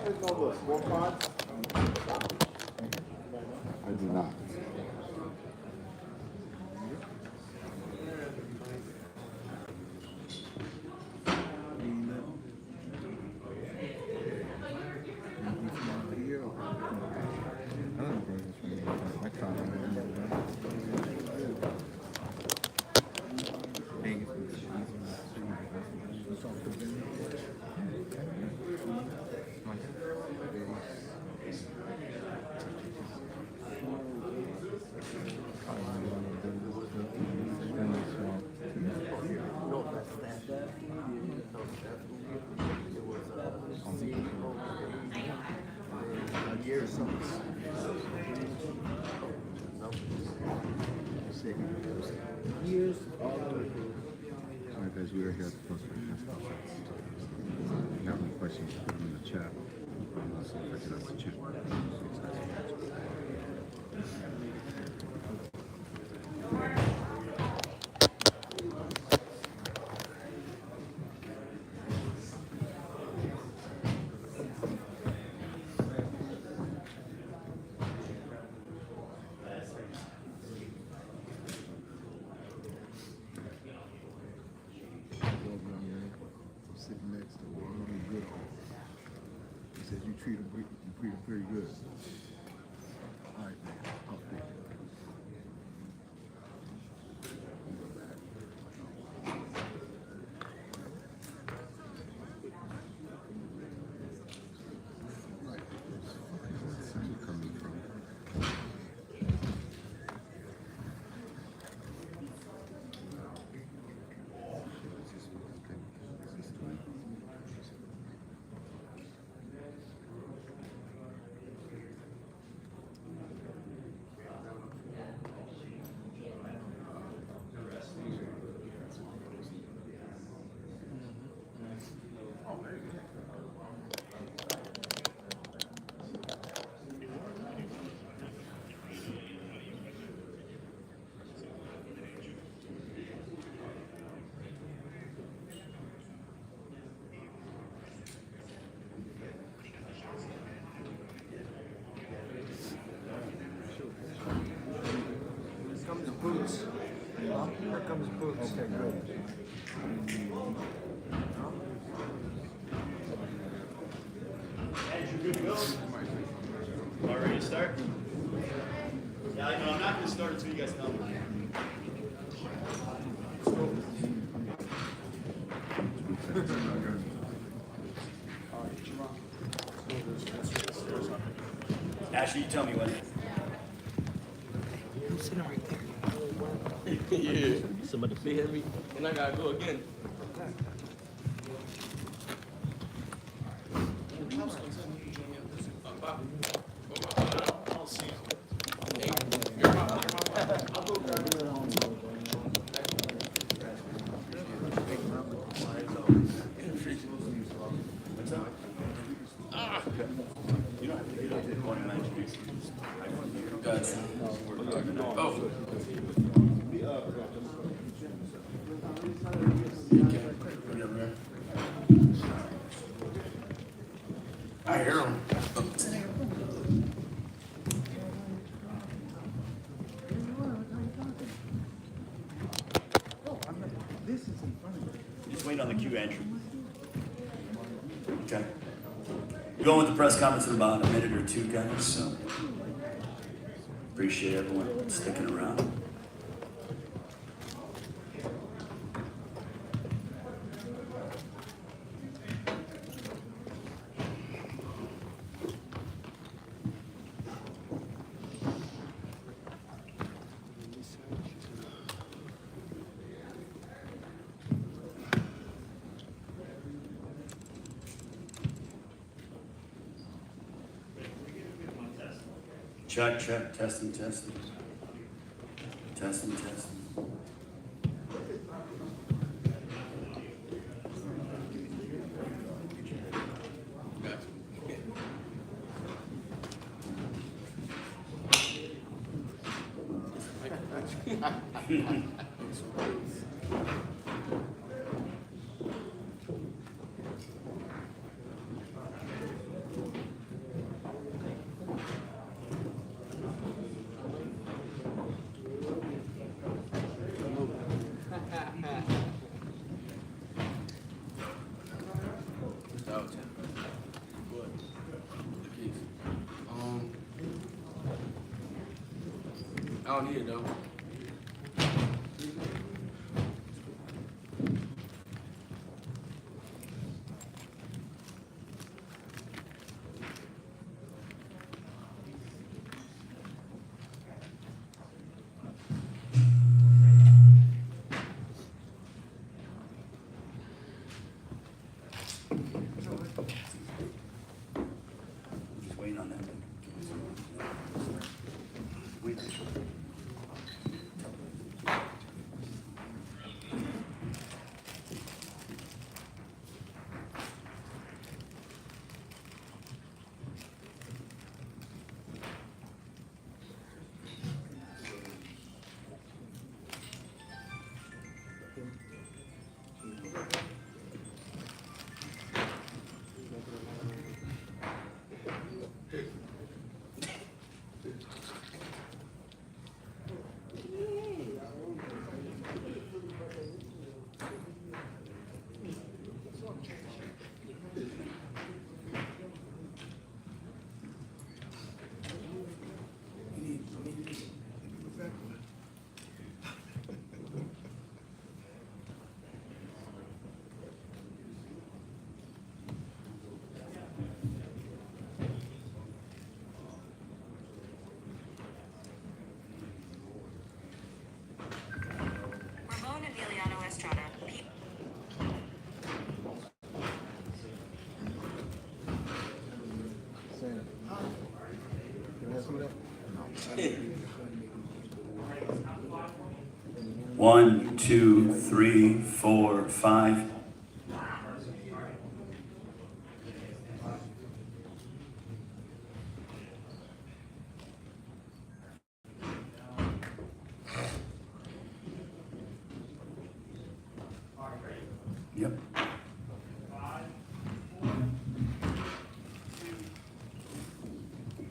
guys know the scorecards? I do not. Years, all the way. All right, guys, we are here at the post press conference. If you have any questions, put them in the chat. And also, if I can ask the chat. Sitting next to one really good. He said you treat him pretty good. All right, man. Talk to you. Right. Where's the sun coming from? Boots. Here comes Boots. Okay, good. Guys, you good to go? All ready to start? Yeah, I know. I'm not going to start until you guys tell me. Ashley, you tell me when. I'm sitting right there. Yeah. Somebody say heavy, and I gotta go again. I hear him. Just wait on the queue entry. Okay. Going with the press conference in about a minute or two, guys, so appreciate everyone sticking around. Check, check, testing, testing. Testing, testing. I don't need it though. Just waiting on that. Wait. One, two, three, four, five. Yep.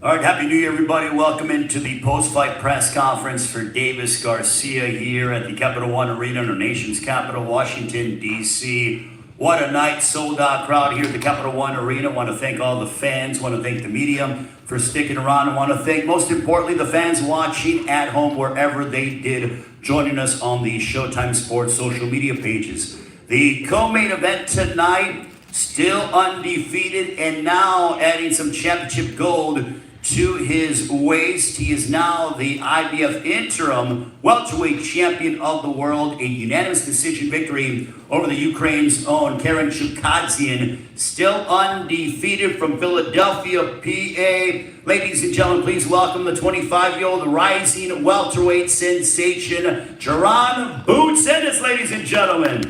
All right, Happy New Year, everybody. Welcome into the post-fight press conference for Davis Garcia here at the Capital One Arena in our nation's capital, Washington, D.C. What a night, sold-out crowd here at the Capital One Arena. I want to thank all the fans. I want to thank the media for sticking around. I want to thank, most importantly, the fans watching at home, wherever they did, joining us on the Showtime Sports social media pages. The co-main event tonight, still undefeated, and now adding some championship gold to his waist. He is now the IBF interim welterweight champion of the world. A unanimous decision victory over the Ukraine's own Karen Chukadzian. Still undefeated from Philadelphia, PA. Ladies and gentlemen, please welcome the 25-year-old rising welterweight sensation, Jaron Boots Ennis, ladies and gentlemen.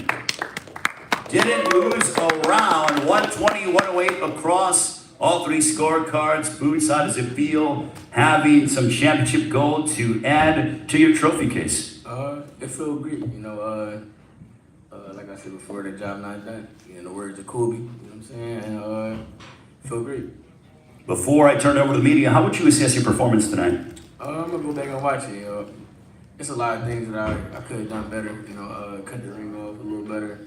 Didn't lose a round, 120, 108 across all three scorecards. Boots, how does it feel having some championship gold to add to your trophy case? It feels great, you know, like I said before, the job not done. In the words of Kobe, you know what I'm saying? And feel great. Before I turn it over to the media, how would you assess your performance tonight? I'm gonna go back and watch it. It's a lot of things that I could have done better, you know, cut the ring off a little better.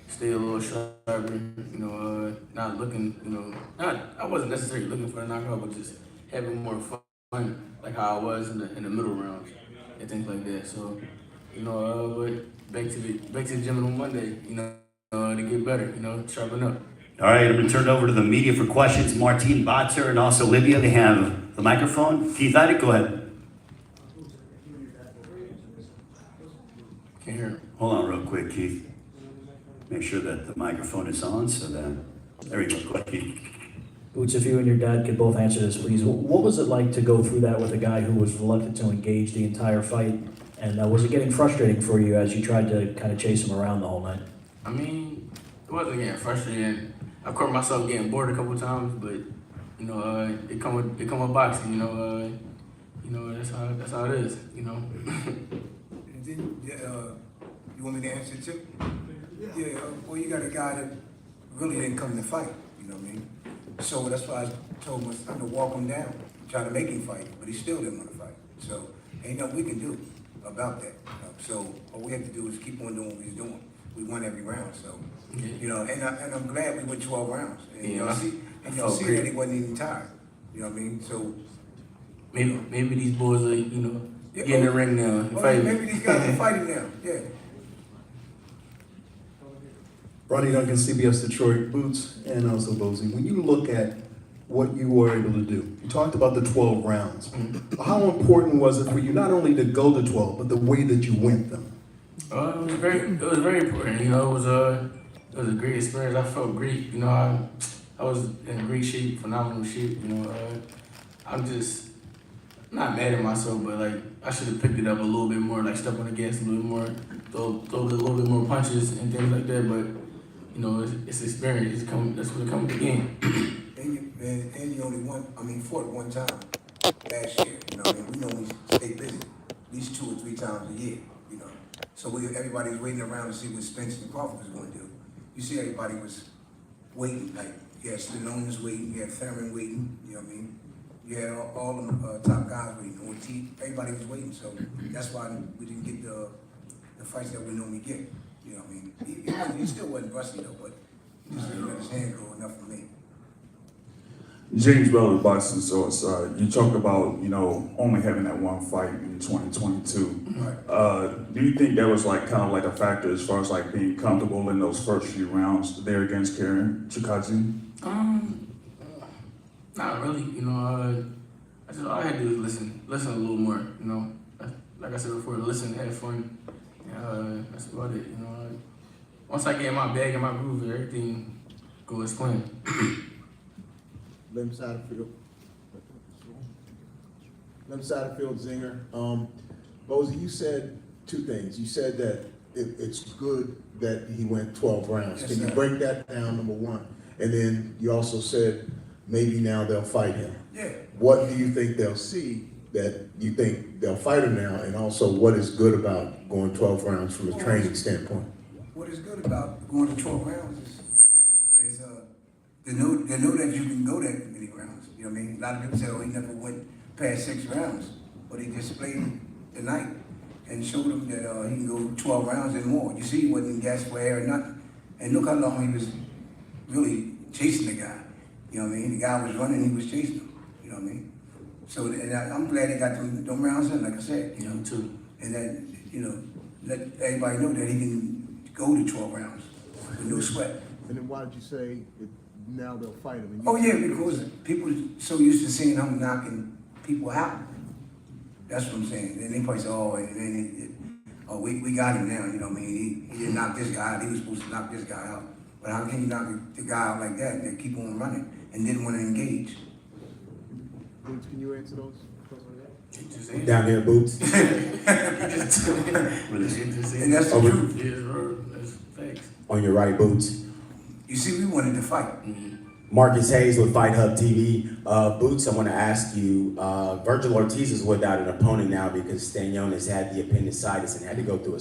Stay a little sharper, you know, not looking, you know, I wasn't necessarily looking for a knockout, but just having more fun, like how I was in the middle rounds and things like that. So, you know, but back to the gym on Monday, you know, to get better, you know, sharpen up. All right, I'm going to turn it over to the media for questions. Martine Botter and also Olivia, they have the microphone. Keith Heidick, go ahead. Can't hear him. Hold on real quick, Keith. Make sure that the microphone is on so that, there we go, go ahead, Keith. Boots, if you and your dad could both answer this, please. What was it like to go through that with a guy who was reluctant to engage the entire fight? And was it getting frustrating for you as you tried to kind of chase him around the whole night? I mean, it wasn't getting frustrating. I caught myself getting bored a couple times, but you know, it come with boxing. You know, that's how it is. You know. And then, you want me to answer too? Yeah. Well, you got a guy that really didn't come to fight. You know what I mean? So that's why I told him I'm gonna walk him down, try to make him fight, but he still didn't want to fight. So ain't nothing we can do about that. So all we have to do is keep on doing what he's doing. We won every round, so you know, and I'm glad we went 12 rounds. And Yeah, you'll see that he wasn't even tired. You know what I mean? So maybe these boys are, you know, Get in the ring now. Oh, Fight. maybe these guys are fighting now. Yeah. Ronnie Duncan, CBS Detroit, Boots, and also Bozy. When you look at what you were able to do, you talked about the 12 rounds. How important was it for you not only to go to 12, but the way that you went them? It was very important. You know, it was a great experience. I felt great. You know, I was in great shape, phenomenal shape. You know, I'm just not mad at myself, but like I should have picked it up a little bit more, like step on the gas a little more, throw a little bit more punches and things like that. But you know, it's experience. That's what it comes to the game. And you only fought one time last year. You know, what I mean, we normally stay busy at least 2 or 3 times a year. You know, so everybody was waiting around to see what Spence and Crawford was going to do. You see, everybody was waiting. Like you had Stallone was waiting, you had Thurman waiting. You know what I mean? You had all them top guys waiting. Ortiz, everybody was waiting. So that's why we didn't get the fights that we normally get. You know what I mean? He still wasn't rusty though, but he just didn't let his hand go enough for me. James Bell, Boston Suicide. You talked about, you know, only having that one fight in 2022. Right. Do you think that was like kind of like a factor as far as like being comfortable in those first few rounds there against Karen Chikazi? Not really. You know, all I had to do was listen a little more. You know, like I said before, listen, have fun. That's about it. You know, once I get in my bag and my groove, everything goes planned. Left side of field. Left side of field, Zinger. Bozy, you said 2 things. You said that it's good that he went 12 rounds. Yes, Can you sir. break that down, number one? And then you also said maybe now they'll fight him. Yeah. What do you think they'll see that you think they'll fight him now? And also, what is good about going 12 rounds from a training standpoint? What is good about going to 12 rounds is they know that you can go that many rounds. You know what I mean? A lot of people say, oh, he never went past 6 rounds, but he just played tonight and showed them that he can go 12 rounds and more. You see, he wasn't gasped for air or nothing. And look how long he was really chasing the guy. You know what I mean? The guy was running, he was chasing him. You know what I mean? So, and I'm glad they got them rounds in, like I said. You know, too. And then, you know, let everybody know that he can go to 12 rounds with no sweat. And then why did you say now they'll fight him? Oh yeah, because people so used to seeing him knocking people out. That's what I'm saying. And they probably say, oh, we got him now. You know what I mean? He didn't knock this guy out. He was supposed to knock this guy out. But how can you knock the guy out like that and keep on running and didn't want to engage? Boots, can you answer those? Down there, Boots. And that's the truth. Yeah, that's facts. On your right, Boots. You see, we wanted to fight. Marcus Hayes with Fight Hub TV. Boots, I want to ask you, Virgil Ortiz is without an opponent now because Stanionis had the appendicitis and had to go through a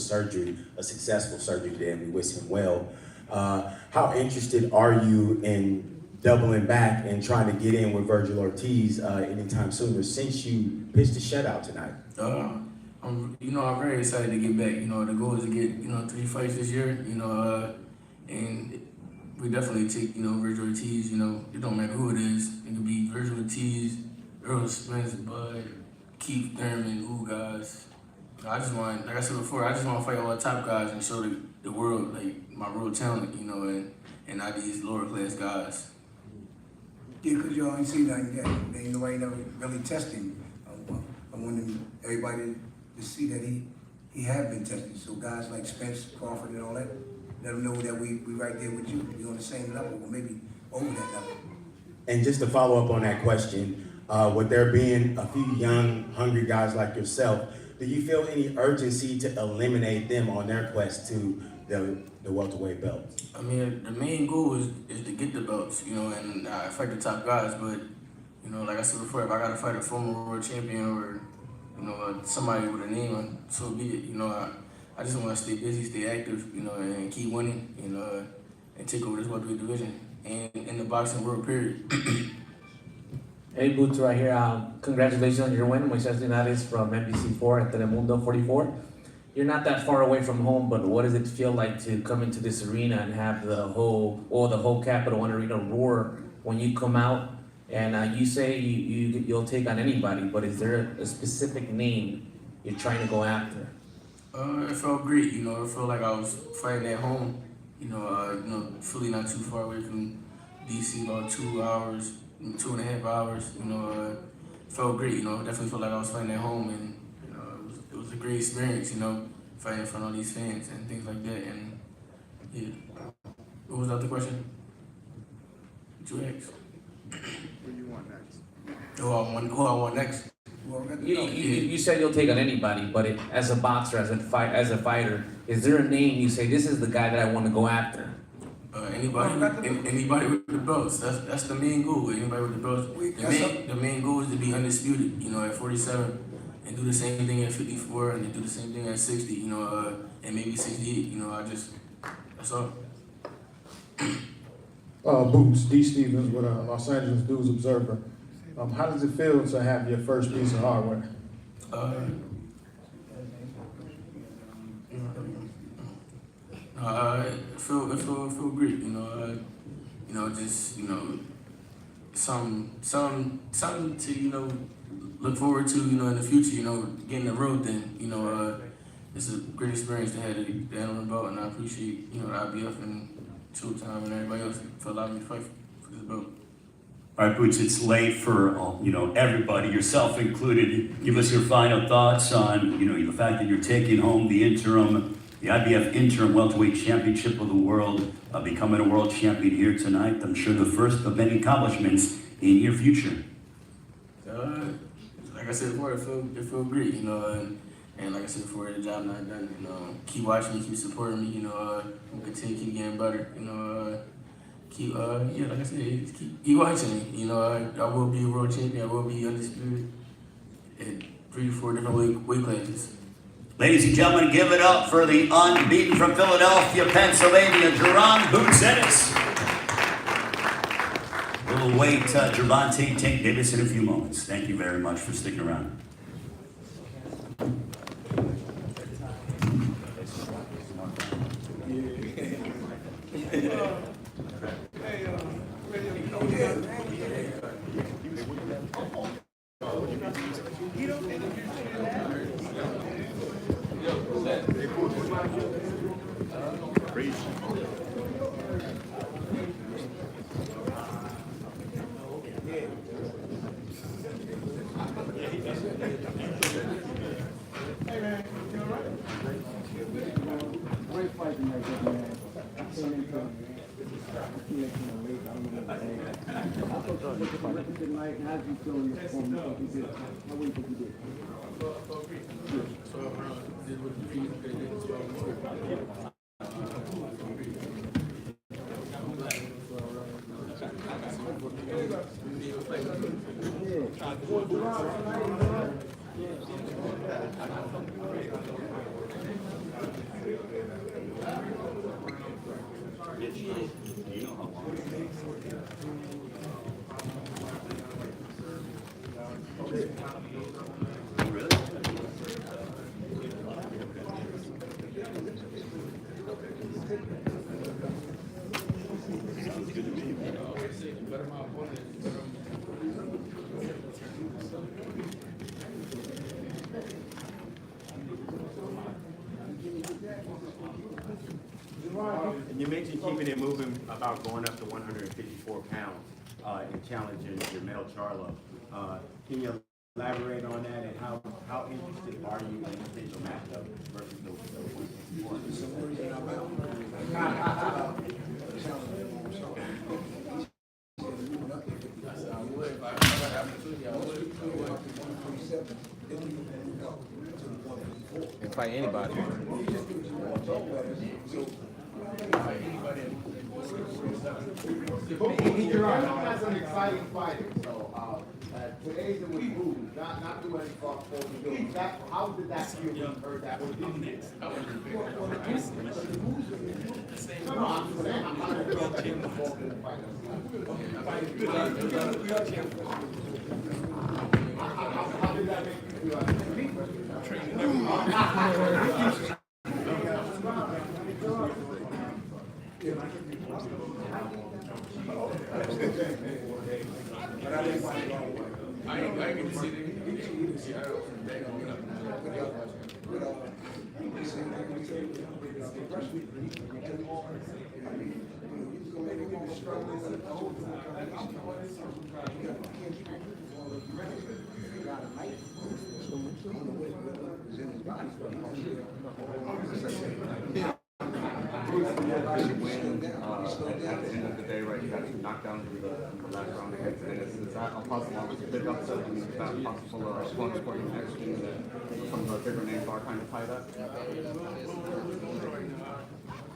successful surgery today, and we wish him well. How interested are you in doubling back and trying to get in with Virgil Ortiz anytime sooner since you pitched a shutout tonight? I'm very excited to get back. You know, the goal is to get, 3 fights this year, and we definitely take, Virgil Ortiz, it don't matter who it is. It could be Virgil Ortiz, Earl Spence, Bud, Keith Thurman, guys. I just want, like I said before, I just want to fight all the top guys and show the world, like, my real talent, and not these lower class guys. Yeah, because y'all ain't seen nothing yet. There ain't nobody never really testing. I want everybody to see that he have been tested. So guys like Spence, Crawford, and all that, let them know that we right there with you. We on the same level, or maybe over that level. And just to follow up on that question, with there being a few young, hungry guys like yourself, do you feel any urgency to eliminate them on their quest to the welterweight belt? I mean, the main goal is to get the belts, and fight the top guys. But, like I said before, if I got to fight a former world champion or, somebody with a name, so be it. I just want to stay busy, stay active, and keep winning, and take over this welterweight division and in the boxing world, period. Hey, Boots, right here. Congratulations on your win, Moises Linares from NBC4 at Telemundo 44. You're not that far away from home, but what does it feel like to come into this arena and have the whole Capital One Arena roar when you come out? And you say you'll take on anybody, but is there a specific name you're trying to go after? It felt great, you know. It felt like I was fighting at home, Philly not too far away from DC, about 2 hours, 2.5 hours, it felt great, definitely felt like I was fighting at home, and, it was a great experience, fighting in front of all these fans and things like that, and, yeah. What was the other question? What you asked? Who you want next? Who I want next? Well, we got to You, know. you said you'll take on anybody, but as a boxer, as a fighter, is there a name you say this is the guy that I want to go after? Anybody with the belts. That's the main goal. Anybody with the belts. The main goal is to be undisputed. At 47, and do the same thing at 54, and then do the same thing at 60. And maybe 68. That's all. Boots, D. Stevens with Los Angeles News Observer. How does it feel to have your first piece of hardware? It feel great. Something to look forward to. In the future. Getting the road thing. It's a great experience to have the Allen belt, and I appreciate the IBF and Showtime and everybody else for allowing me to fight for this belt. All right, Boots, it's late for, everybody, yourself included. Give us your final thoughts on, the fact that you're taking home the IBF interim welterweight championship of the world, becoming a world champion here tonight. I'm sure the first of many accomplishments in your future. Like I said before, it feel great, and like I said before, the job not done. Keep watching me, keep supporting me, I'm continue to keep getting better, like I said, keep watching me. I will be a world champion. I will be undisputed at 3 to 4 different weight classes. Ladies and gentlemen, give it up for the unbeaten from Philadelphia, Pennsylvania, Jaron Ennis. We'll await Gervonta Tank Davis in a few moments. Thank you very much for sticking around. And you mentioned keeping it moving about going up to 154 pounds and challenging Jermell Charlo. Can you elaborate on that, and how interested are you in the potential matchup versus the 147. And fight anybody. That's an exciting fighter. So today's it was moved, not doing any fuck for you. How did that feel when you heard that? No, I'm saying I'm not going to go back in the ball in the fight. How did that make you feel? I ain't get to see it. At the end of the day, right, you got two knockdowns in the last round against Ennis. Is that a possible, a big upset? I mean, is that possible opponents for you next year that some of the bigger names are kind of tied up?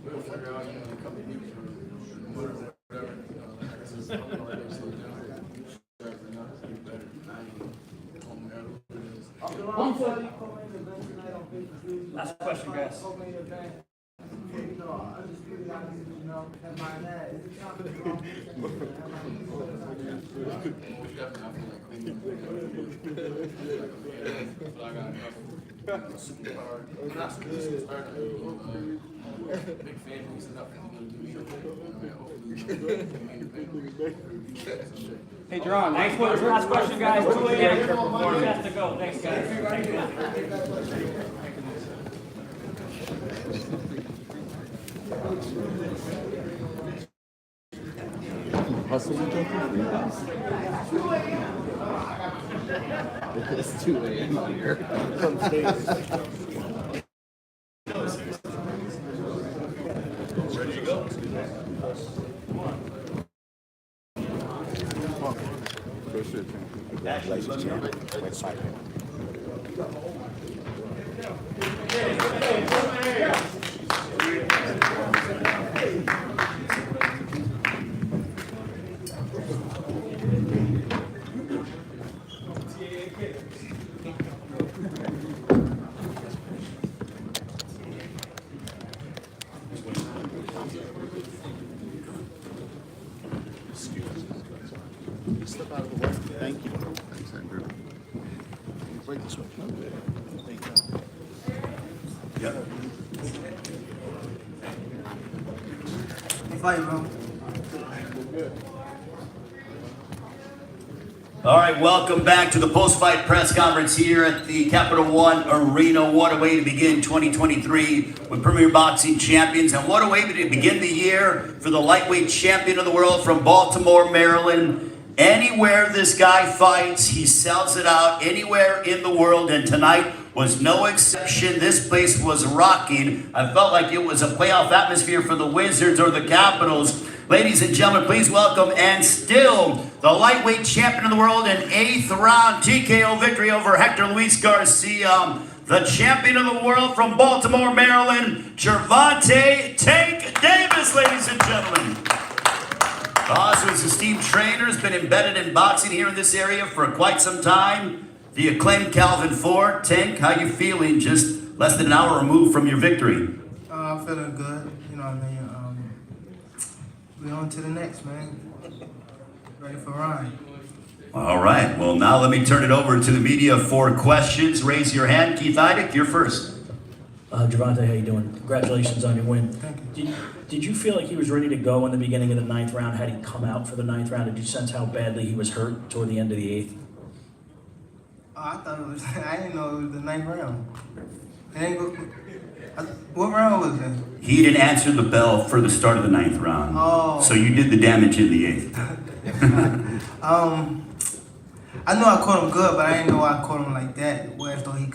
We'll figure out in a couple of weeks or whatever. Last question, guys. Hey, Jaron, last question, guys. 2 a.m. Has to go. Thanks, guys. Thank you. Hustle It's 2 a.m. out here. Ready to go? Congratulations, champ. Great fight. Step out of the way. Thank you. Thanks, Andrew. Break this one. Thank you. Yep. Fight, bro. All right, welcome back to the post-fight press conference here at the Capital One Arena. What a way to begin 2023 with Premier Boxing Champions, and what a way to begin the year for the lightweight champion of the world from Baltimore, Maryland. Anywhere this guy fights, he sells it out anywhere in the world, and tonight was no exception. This place was rocking. I felt like it was a playoff atmosphere for the Wizards or the Capitals. Ladies and gentlemen, please welcome, and still the lightweight champion of the world, an 8th round TKO victory over Henry Luis Garcia, the champion of the world from Baltimore, Maryland, Gervonta Tank Davis, ladies and gentlemen. Also, his esteemed trainer has been embedded in boxing here in this area for quite some time. The acclaimed Calvin Ford. Tank, how you feeling just less than an hour removed from your victory? I'm feeling good. You know what I mean? We on to the next, man. Ready for Ryan. All right. Well, now let me turn it over to the media for questions. Raise your hand. Keith Idek, you're first. Gervonta, how you doing? Congratulations on your win. Thank you. Did you feel like he was ready to go in the beginning of the 9th round? Had he come out for the 9th round? Did you sense how badly he was hurt toward the end of the 8th? I thought it was, I didn't know it was the 9th round. It ain't go, what round was it? He didn't answer the bell for the start of the 9th round. Oh. So you did the damage in the 8th. I knew I caught him good, but I didn't know I caught him like that. Whereas though he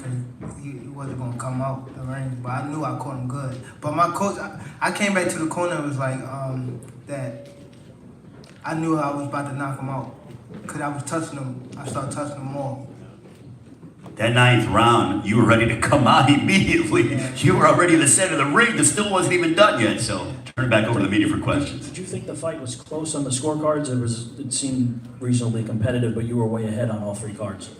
wasn't gonna come out the ring, but I knew I caught him good. But my coach, I came back to the corner and was like, that I knew I was about to knock him out. Cause I was touching him, I started touching him more. That 9th round, you were ready to come out immediately. Yeah. You were already in the center of the ring. The still wasn't even done yet. So turn it back over to the media for questions. Did you think the fight was close on the scorecards? It seemed reasonably competitive, but you were way ahead on all 3 cards.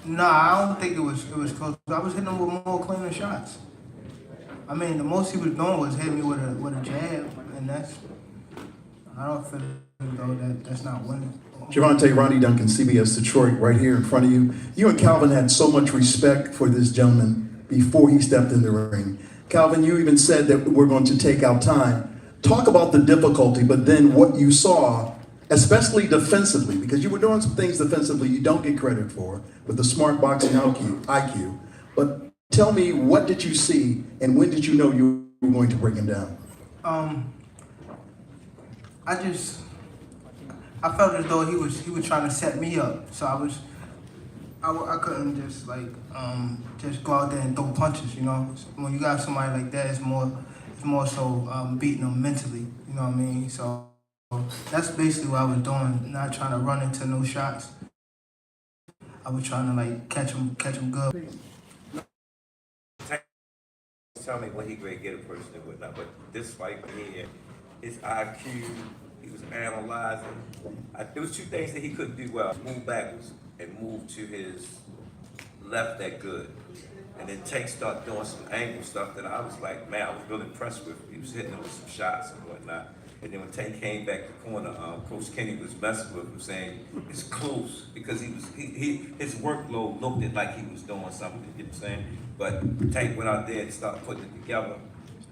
Nah, I don't think it was close. I was hitting him with more cleaner shots. I mean, the most he was doing was hitting me with a jab, and I don't feel as though that's not winning. Gervonta, Ronnie Duncan, CBS Detroit, right here in front of you. You and Calvin had so much respect for this gentleman before he stepped in the ring. Calvin, you even said that we're going to take our time. Talk about the difficulty, but then what you saw especially defensively, because you were doing some things defensively you don't get credit for with the smart boxing IQ. But tell me, what did you see, and when did you know you were going to bring him down? I felt as though he was trying to set me up, so I couldn't just just go out there and throw punches, you know. When you got somebody like that, it's more so beating them mentally, you know what I mean. So that's basically what I was doing, not trying to run into no shots. I was trying to like catch him good. Tell me what he great get a person and whatnot, but this fight here, his IQ, he was analyzing. There was two things that he couldn't do well: move backwards and move to his left that good. And then Tank started doing some angle stuff that I was like, man, I was really impressed with. He was hitting him with some shots and whatnot. And then when Tank came back the corner, Coach Kenny was messing with him, saying it's close because his workload looked it like he was doing something. You know what I'm saying? But Tank went out there and started putting it together.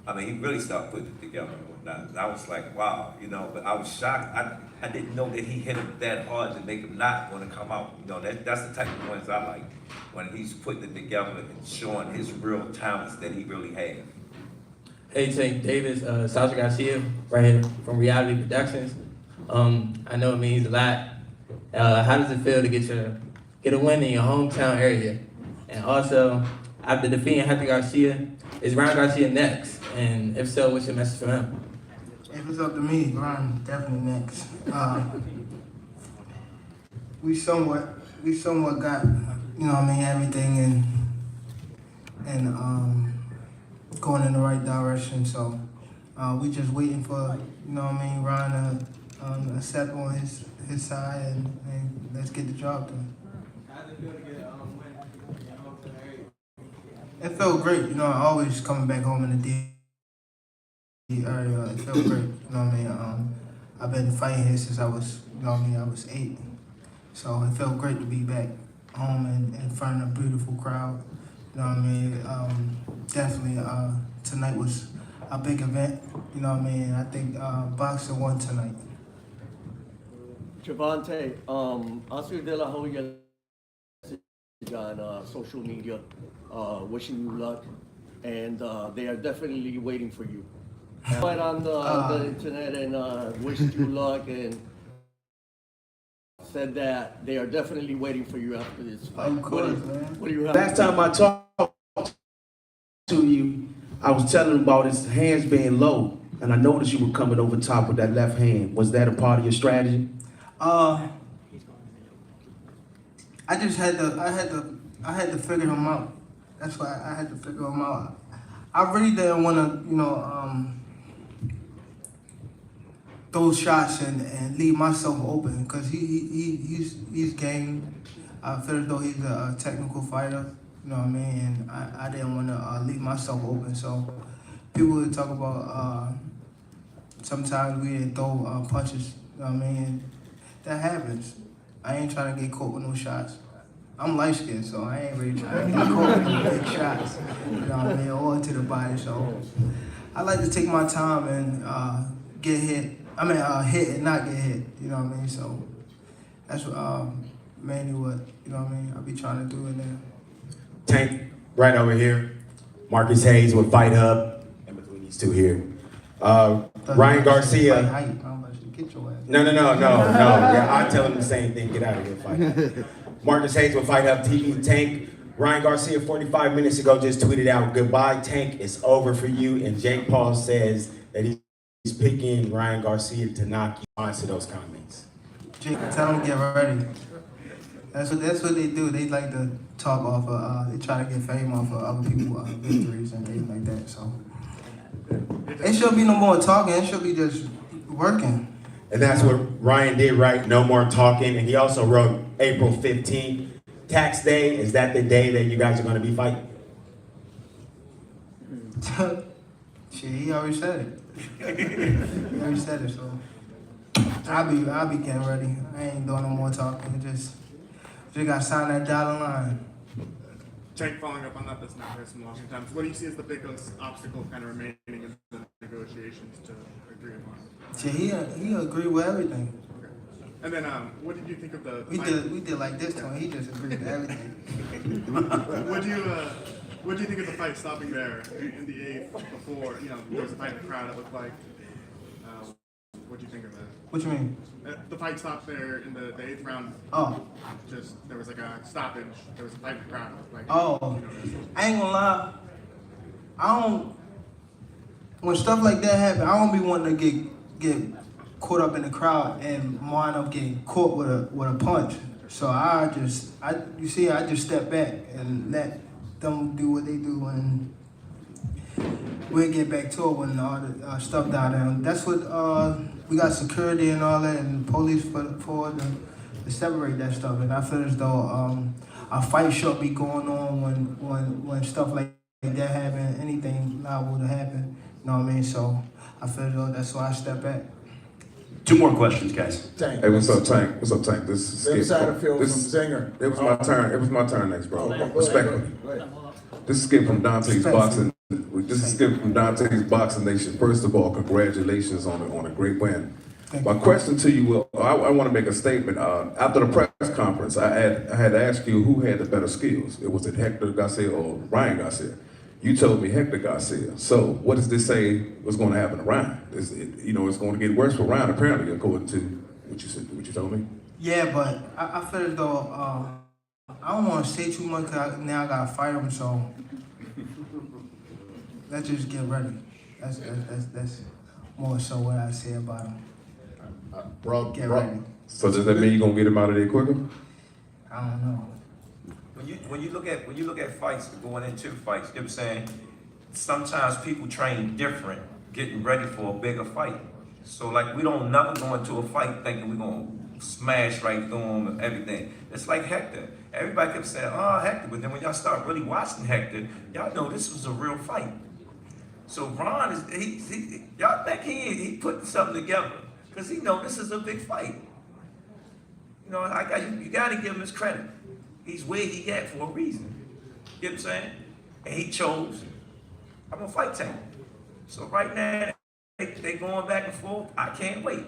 I mean, he really started putting it together and whatnot. And I was like, wow, you know. But I was shocked. I didn't know that he hit him that hard to make him not want to come out. You know, that's the type of ones I like, when he's putting it together and showing his real talents that he really has. Hey, Tank Davis, Sasha Garcia, right here from Reality Productions. I know it means a lot. How does it feel to get a win in your hometown area? And also, after defeating Henry Garcia, is Ryan Garcia next? And if so, what's your message for him? If it's up to me, Ryan definitely next. We somewhat got, you know what I mean, everything and going in the right direction. So we just waiting for, you know what I mean, Ryan to accept on his side and let's get the job done. How's it feel to get a win? It felt great, you know. Always coming back home in the D area, it felt great. You know what I mean? I've been fighting here since I was, you know what I mean, I was 8. So it felt great to be back home in front of a beautiful crowd. You know what I mean? Definitely, tonight was a big event. You know what I mean? I think Boxer won tonight. Gervonta, I see De La Hoya on social media, wishing you luck, and they are definitely waiting for you. I went on the internet and wished you luck and said that they are definitely waiting for you after this fight. Of course, man. What do you have? Last time I talked to you, I was telling him about his hands being low, and I noticed you were coming over top with that left hand. Was that a part of your strategy? I just had to figure him out. That's why I had to figure him out. I really didn't want to, you know, throw shots and leave myself open, because he's game. I feel as though he's a technical fighter. You know what I mean? And I didn't want to leave myself open. So people would talk about sometimes we didn't throw punches. You know what I mean? That happens. I ain't trying to get caught with no shots. I'm light skinned, so I ain't really trying to get caught with no big shots. You know what I mean? Or to the body. So I like to take my time and get hit. I mean, hit and not get hit. You know what I mean? So that's mainly what, you know what I mean, I be trying to do in there. Tank, right over here. Marcus Hayes with Fight Hub. In between these two here. Ryan Garcia. No. Yeah, I tell him the same thing. Get out of here, fight. Marcus Hayes with Fight Hub TV. Tank, Ryan Garcia 45 minutes ago just tweeted out, "Goodbye, Tank. It's over for you." And Jake Paul says that he's picking Ryan Garcia to knock you. Answer those comments. Jake, tell him to get ready. That's what they do. They like to talk off of, they try to get fame off of other people's victories and things like that. So it should be no more talking. It should be just working. And that's what Ryan did, right? No more talking. And he also wrote April 15th, tax day. Is that the day that you guys are going to be fighting? Shit, he already said it. He already said it, so I'll be getting ready. I ain't doing no more talking. Just gotta sign that dotted line. Tank, following up on that, that's not heard some Washington times. What do you see as the biggest obstacle kind of remaining in the negotiations to agree upon? Shit, he agree with everything. And then, what did you think of the? We did like this to him. He just agreed to everything. What do you think of the fight stopping there in the 8th before there was a fight in the crowd? It looked like. What do you think of that? What you mean? The fight stopped there in the 8th round. Oh. Just there was like a stoppage. There was a fight in the crowd. Like, Oh. I ain't gonna lie. I don't. When stuff like that happen, I don't be wanting to get caught up in the crowd and wind up getting caught with a punch. So I just step back and let them do what they do, and we'll get back to it when all the stuff died down. That's what we got security and all that, and police for to separate that stuff. And I feel as though a fight should be going on when stuff like that happen, anything liable to happen. You know what I mean? So I feel as though that's why I step back. 2 more questions, guys. Tank. Hey, what's up, Tank? What's up, Tank? This is Them Skip. Satterfield from Zinger. It was my turn. It was my turn next, bro. Okay, Respectfully. go ahead. This is Skip from Dante's Boxing. This is Skip from Dante's Boxing Nation. First of all, congratulations on a great win. My question to you, Will, I want to make a statement. After the press conference, I had asked you who had the better skills. Was it Hector Garcia or Ryan Garcia? You told me Hector Garcia. So what does this say was going to happen to Ryan? It's going to get worse for Ryan, apparently, according to what you said, what you told me. Yeah, but I feel as though I don't want to say too much because now I got to fight him, so let's just get ready. That's more so what I say about him. Get ready. So does that mean you're going to get him out of there quicker? I don't know. When you look at fights, going into fights, you know what I'm saying? Sometimes people train different, getting ready for a bigger fight. So like we don't never go into a fight thinking we're gonna smash right through them and everything. It's like Hector. Everybody kept saying, oh, Hector, but then when y'all start really watching Hector, y'all know this was a real fight. So Ron y'all think he putting something together because he know this is a big fight. You know, you got to give him his credit. He's where he at for a reason. You know what I'm saying? And he chose, I'm gonna fight Tank. So right now, they going back and forth. I can't wait.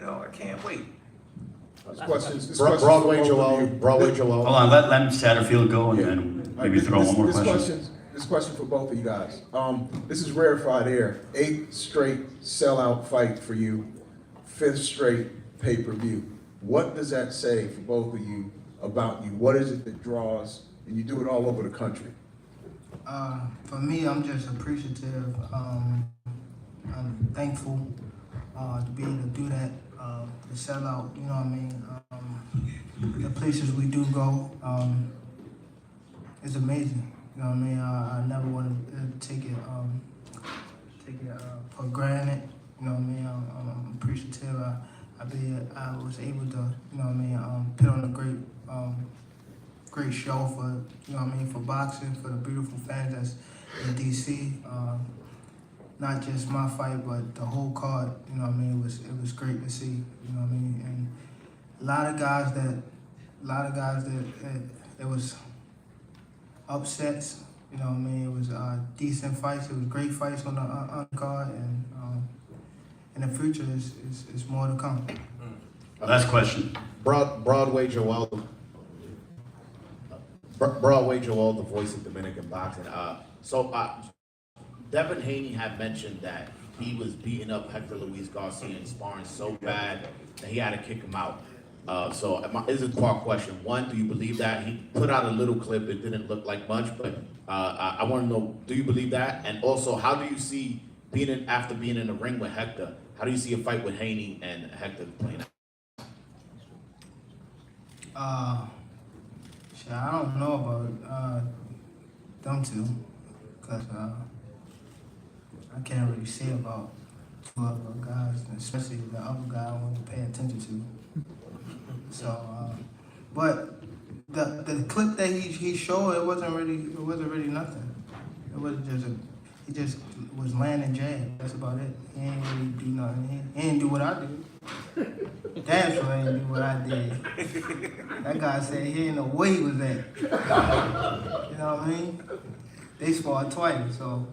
I can't wait. Broadway Joel. Hold on, let Satterfield go and then maybe throw one more question. This question for both of you guys. This is rarefied air. 8th straight sellout fight for you. 5th straight pay-per-view. What does that say for both of you about you? What is it that draws, and you do it all over the country? For me, I'm just appreciative. I'm thankful to be able to do that, to sell out, you know what I mean? The places we do go, it's amazing, you know what I mean? I never want to take it for granted, you know what I mean? I'm appreciative. I was able to, you know what I mean, put on a great show for, you know what I mean, for boxing, for the beautiful fans that's in DC. Not just my fight, but the whole card, you know what I mean, it was great to see, you know what I mean? And a lot of guys that it was upsets, you know what I mean? It was decent fights, it was great fights on the card, and in the future is more to come. Last question. Broadway Joel, the voice of Dominican boxing. Devin Haney had mentioned that he was beating up Henry Luis Garcia in sparring so bad that he had to kick him out. This is a quick question. One, do you believe that? He put out a little clip. It didn't look like much, but I want to know, do you believe that? And also, how do you see after being in the ring with Hector, how do you see a fight with Haney and Hector playing out? I don't know about them two, because I can't really say about 2 other guys, especially the other guy I want to pay attention to. So, but the clip that he showed, it wasn't really nothing. It was he just was landing jabs. That's about it. He ain't really do nothing. He ain't do what I did. Damn sure I ain't do what I did. That guy said he didn't know where he was at. You know what I mean? They sparred twice, so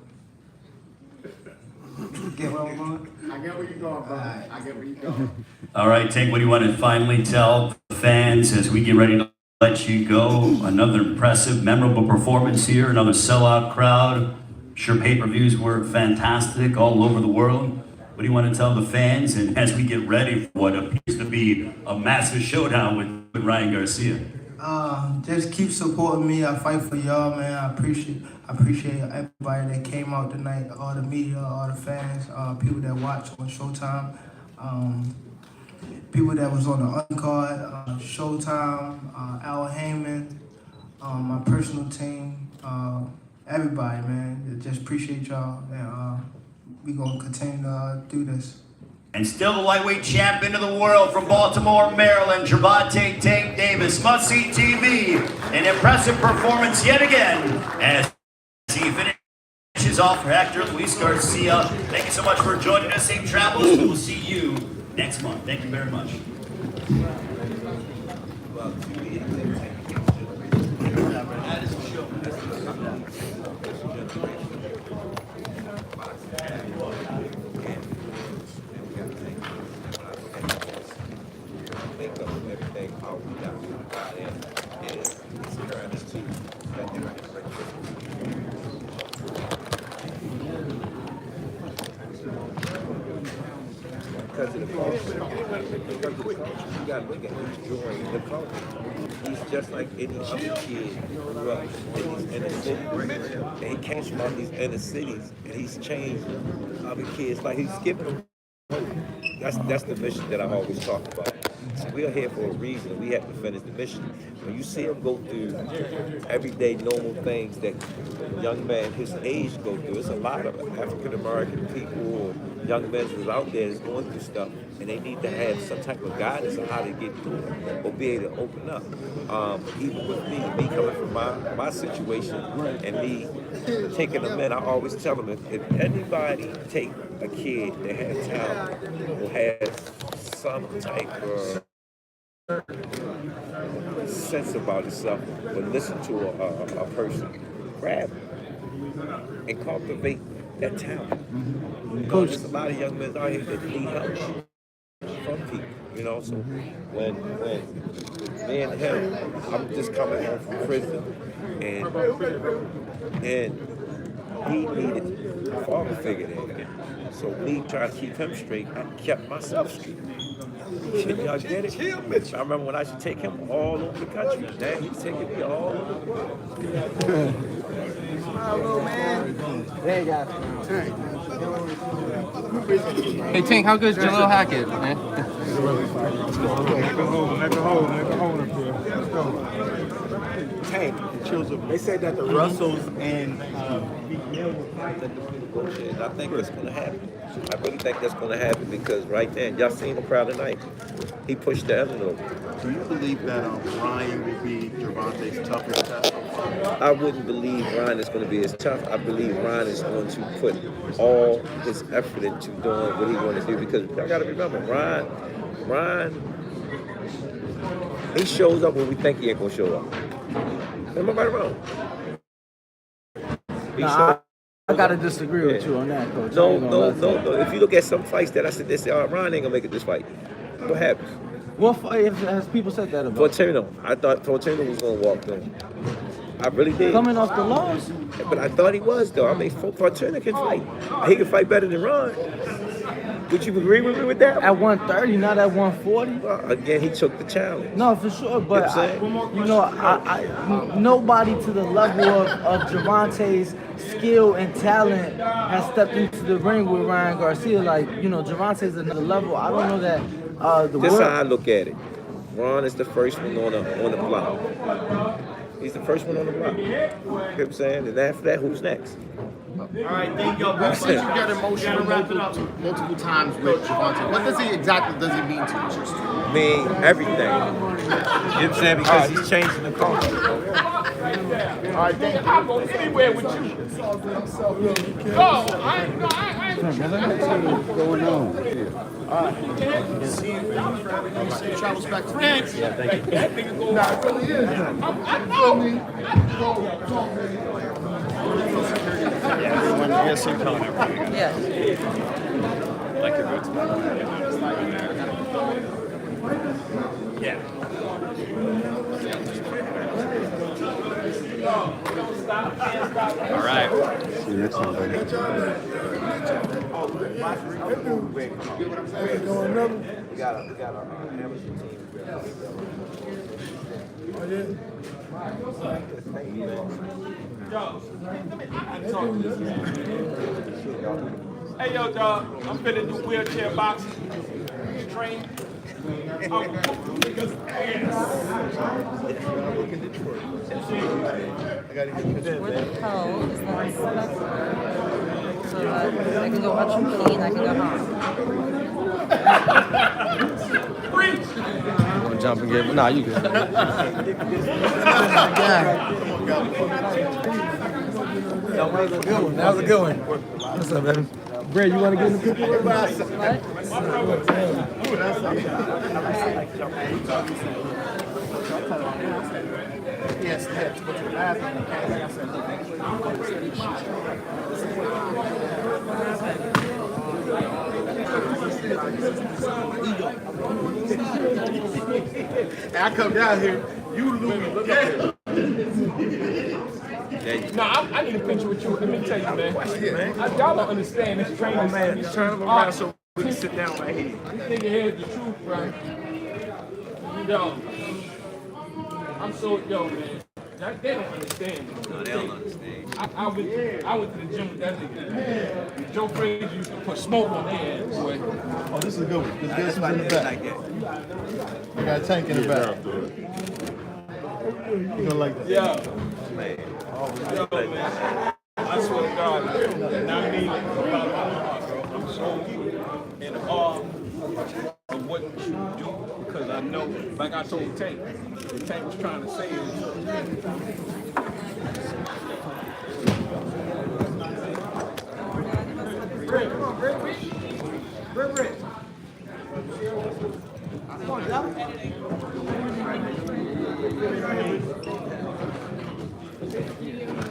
Get where I'm going? I get where you're going, bro. I get where you're going. All right, Tank, what do you want to finally tell the fans as we get ready to let you go? Another impressive, memorable performance here, another sellout crowd. Sure, pay-per-views were fantastic all over the world. What do you want to tell the fans? And as we get ready for what appears to be a massive showdown with Ryan Garcia. Just keep supporting me. I fight for y'all, man. I appreciate everybody that came out tonight, all the media, all the fans, people that watched on Showtime, people that was on the undercard, Showtime, Al Heyman, my personal team, everybody, man. Just appreciate y'all, and we gonna continue to do this. And still the lightweight champion of the world from Baltimore, Maryland, Gervonta Tank Davis. Must-see TV. An impressive performance yet again as he finishes off for Henry Luis Garcia. Thank you so much for joining us. Safe travels. We will see you next month. Thank you very much. Because of the culture. You gotta look at who's enjoying the culture. He's just like any other kid who grew up in these inner cities. And he came from all these inner cities and he's changed other kids. Like he's giving them hope. That's the mission that I always talk about. So we are here for a reason. We have to finish the mission. When you see him go through everyday normal things that young men his age go through, it's a lot of African American people or young men who's out there that's going through stuff, and they need to have some type of guidance on how to get through it or be able to open up. Even with me coming from my situation and me taking them in, I always tell them if anybody take a kid that has talent or has some type of sense about itself, but listen to a person, grab them and cultivate that talent. Coach, there's a lot of young men out here that need help from people, you know. So when me and him, I'm just coming home from prison, and he needed a father figure there. So me trying to keep him straight, I kept myself straight. Can y'all get it? I remember when I used to take him all over the country. Now he's taking me all over. Hey Tank, how good is Jalil Hackett, man? Tank, they said that the Russells and bullshit. I think that's going to happen. I really think that's going to happen because right now, y'all seen the crowd tonight. He pushed the envelope. Do you believe that Ryan will be Gervonta's toughest test? I wouldn't believe Ryan is going to be as tough. I believe Ryan is going to put all his effort into doing what he's going to do because y'all got to remember, Ryan, he shows up when we think he ain't going to show up. Am I right or wrong? I gotta disagree with you on that, Coach. No. If you look at some fights that I said, they say, Ryan ain't gonna make it this fight. What happens? What fight has people said that about? Fortuno. I thought Fortuno was gonna walk in. I really did. Coming off the loss? But I thought he was, though. I mean, Fortuno can fight. He can fight better than Ron. Would you agree with me with that? At 130, not at 140? Well, again, he took the challenge. No, for sure. But, nobody to the level of Gervonta's skill and talent has stepped into the ring with Ryan Garcia. Like, Gervonta's another level. I don't know that This is how I look at it. Ron is the first one on the block. He's the first one on the block. You know what I'm saying? And after that, who's next? All right, thank you. We've seen you get emotional multiple times with Gervonta. What does he mean to you? Mean everything. You know what I'm saying? Because he's changing the culture. All right, thank you. I'll go anywhere with you. No, I ain't going on? All right. Safe travels back to France. Yeah, thank you. That nigga go. Nah, it really is. I know. Everyone here seems to Yes. like your boots. Yeah. All right. See you next time, buddy. Hey, yo, dog, I'm finna do wheelchair boxing. Train. Where the hell is the respect? So that I can go watch him pee and I can go home. Want to jump and get? Nah, you good. That was a good one. What's up, baby? Brad, you want to get in the picture with us? Yes, yes. But the last one, I come down here, you Louis, look up here. No, I need a picture with you. Let me tell you, man. Y'all don't understand this training. Man, He's trying to around so we can sit down right here. This nigga here's the truth, bro. Yo, I'm so, yo, man. They don't understand. No, they don't understand. I went to the gym with that nigga. Joe Frazier used to put smoke on their ass, boy. Oh, this is a good one. This one's in the back. I got a tank in the back. You're gonna like that. Yeah. Man. Yo, man. I swear to God, and I mean it about my heart, bro. I'm so in awe of what you do because I know, like I told Tank, the Tank was trying to say is. Rick, come on, Rick. Rick. Come on, y'all.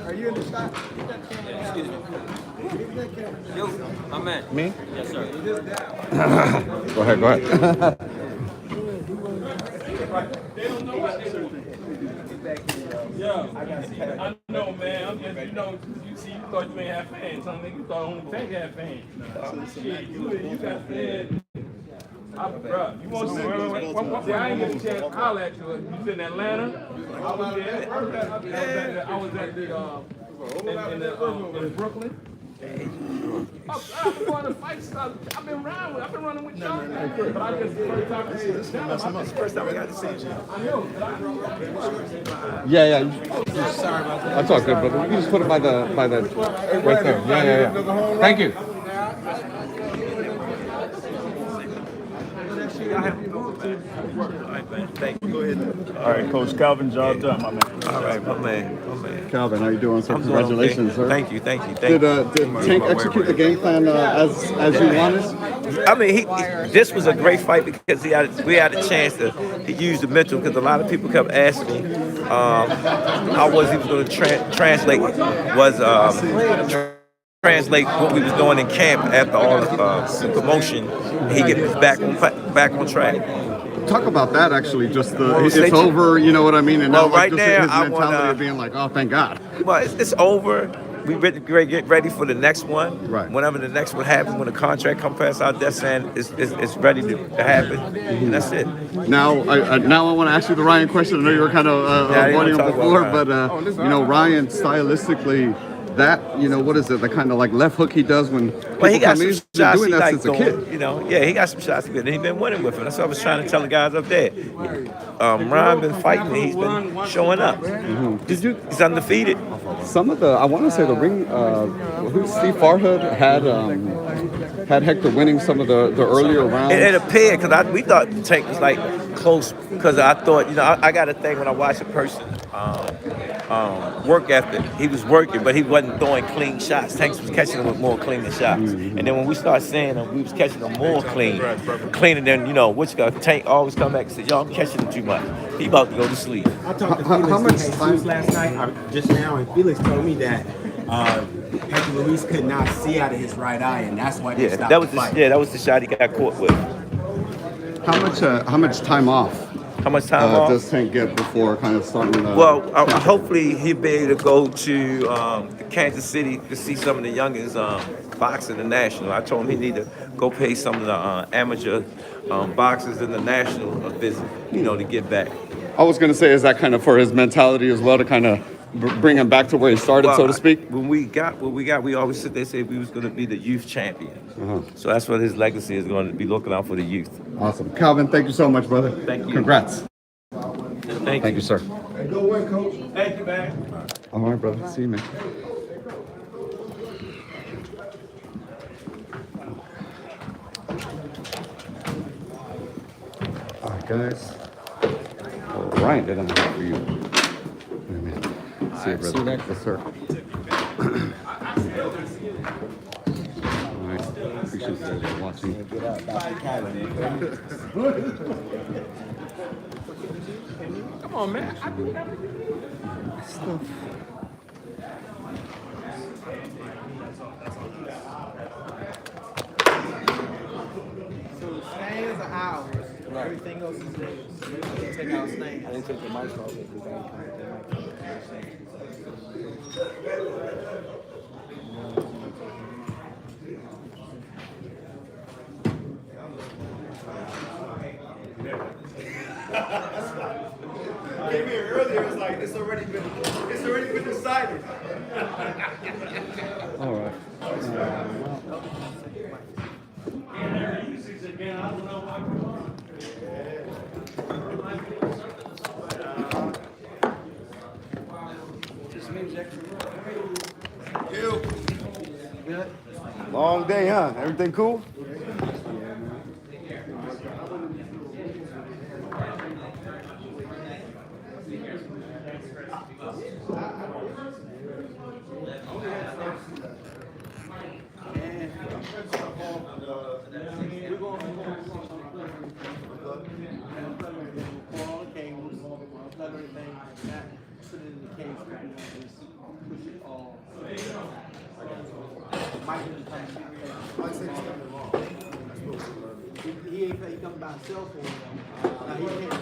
Are you in the shot? Excuse me. Yo, my man. Me? Yes, sir. Go ahead. Yeah, I know, man. I'm just, you thought you ain't have fans. Some niggas thought only Tank had fans. Shit, you got fans. Bro, you want to see? I ain't get a chance to holler at you. You was in Atlanta. I was there. I was at the in Brooklyn. I've been going to fight stuff. I've been running with y'all. But I just first time to see this. This is the first time I got to see you. I know. Yeah. Sorry about that. That's all good, brother. You can just put it by the right there. Yeah. Thank you. Thank you. Go ahead. All right, Coach Calvin, job done, my man. All right, my man. Calvin, how you doing, sir? I'm doing Congratulations, okay. sir. Thank you. Thank Did Tank execute the game plan as you wanted? I mean, this was a great fight because we had a chance to use the mental because a lot of people kept asking me how was he going to translate what we was doing in camp after all the commotion. He get back on track. Talk about that actually. Just it's over. You know what I mean? And well, now, like, right just now, his mentality of being like, oh, thank God. Well, it's over. We get ready for the next one. Right. Whenever the next one happens, when the contract comes past our desk, and it's ready to happen, and that's it. Now I want to ask you the Ryan question. I know you were kind of avoiding him before, but Ryan stylistically, that what is it? The kind of like left hook he does when Well, he got come some in. shots Doing he that like since a kid. throwing, he got some shots good, and he been winning with him. That's what I was trying to tell the guys up there. Ryan been fighting, and he's been showing up. He's undefeated. Some of I want to say the ring, Steve Farhood had Hector winning some of the earlier rounds. It appeared because we thought the Tank was like close because I thought I got a thing when I watch a person work ethic. He was working, but he wasn't throwing clean shots. Tank was catching them with more cleaner shots. And then when we started seeing them, we was catching them more cleaner than Tank always come back and say, "Y'all, I'm catching them too much." He about to go to sleep. I talked to Felix last night, just now, and Felix told me that Henry Luis could not see out of his right eye, and that's why they Yeah, stopped that was the fight. that was the shot he got caught with. How much time off? How much time off? Does Tank get before kind of starting? Well, hopefully he'll be able to go to Kansas City to see some of the youngest boxing in the national. I told him he need to go pay some of the amateur boxers in the national a visit, to get back. I was going to say, is that kind of for his mentality as well to kind of bring him back to where he started, so to speak? When we got what we got, we always sit there and say we was going to be the youth champion. So that's what his legacy is going to be, looking out for the youth. Awesome. Calvin, thank you so much, brother. Thank you. Congrats. Thank you, sir. Go win, coach. Thank you, man. All right, brother. See you, man. All right, guys. All right, then I'm here for you. Wait a minute. See you, brother. Yes, sir. All right. Appreciate you guys watching. Come on, man. I do that. Stuff. So stains are ours. Everything else is theirs. You take out stains. I didn't take the mic off. Came here earlier, it's like it's already been decided. All right. Long day, huh? Everything cool? He ain't coming by himself or now he can't.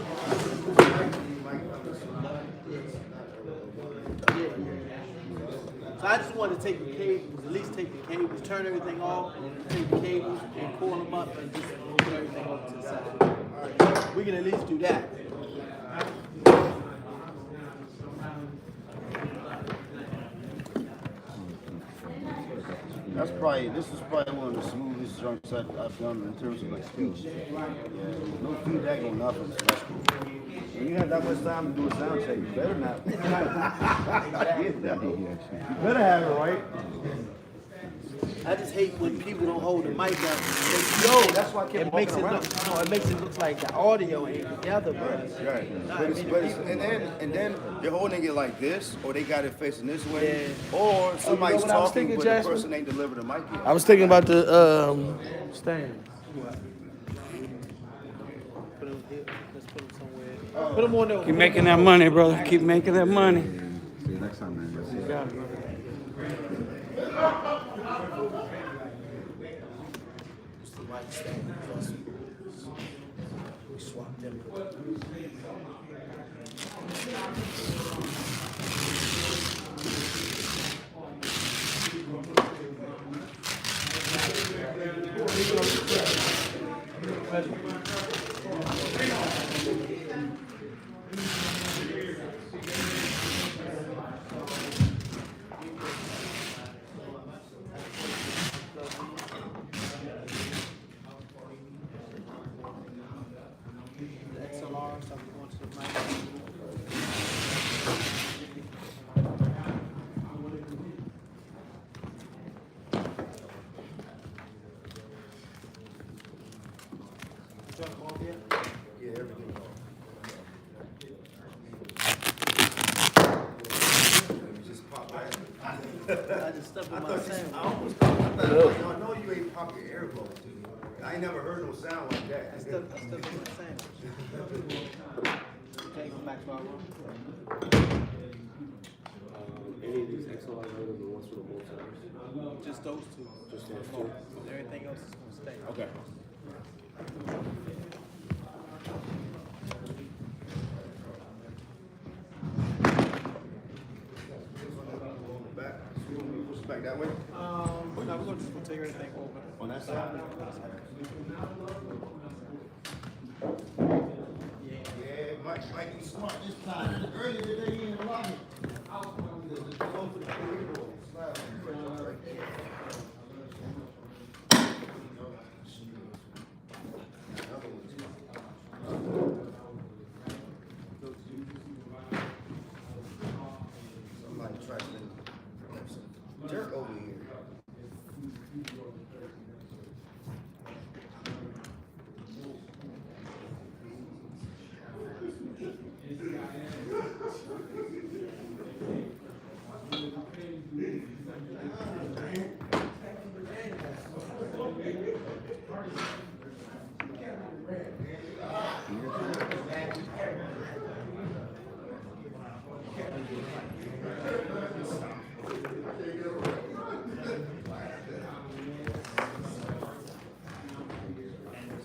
So I just wanted to take the cables, at least take the cables, turn everything off, take the cables and coil them up and just put everything over to the side. We can at least do that. This is probably one of the smoothest junks I've done in terms of like speech. Yeah, no feedback or nothing, so that's cool. When you have that much time to do a sound check, you better not. You better have it right. I just hate when people don't hold the mic up. That's why I kept it makes it walking look, no, it makes it look like the audio ain't together, but Right. Nah, And then they're holding it like this, or they got it facing this way, Yeah. or somebody's what I was talking, thinking, but Jasper? the person ain't delivered the mic yet. I was thinking about the stand. Put him here. Let's put him somewhere. Put him on there. Keep making that money, brother. Keep making that money. See you next time, man. You got it, brother. It's the right stand. We swapped them. I just stuck with my sandwich. I know you ain't pop your air blow. I ain't never heard no sound like that. I stuck with my sandwich. Okay, come back to our room. Any of these XLR items or ones for the multi-hours? Just those two. Just those two? Everything else is gonna stay. Okay. Back. So you want me to push it back that way? No, we're gonna just take everything over. On that side? Yeah, Mike be smart this time. Earlier today, he didn't allow me. Somebody tried to have some dirt over here.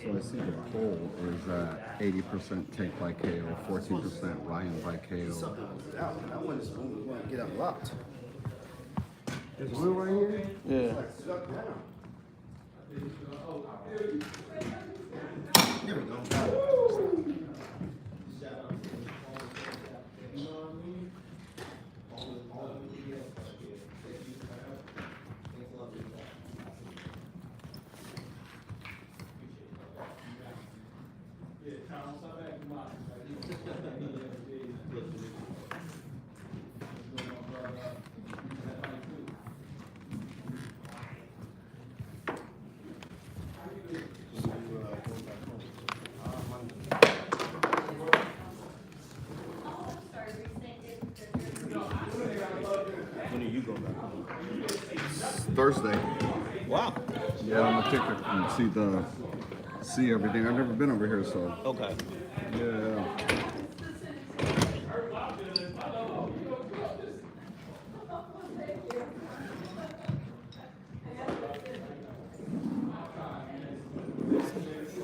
So I see the poll is 80% Tank by KO, 14% Ryan by KO. That one is going to get unlocked. There's a wheel right here? Yeah. It's like stuck down. There we go. When do you go back home? Thursday. Wow. Yeah, I'm a ticket and see everything. I've never been over here, so. Okay. Yeah.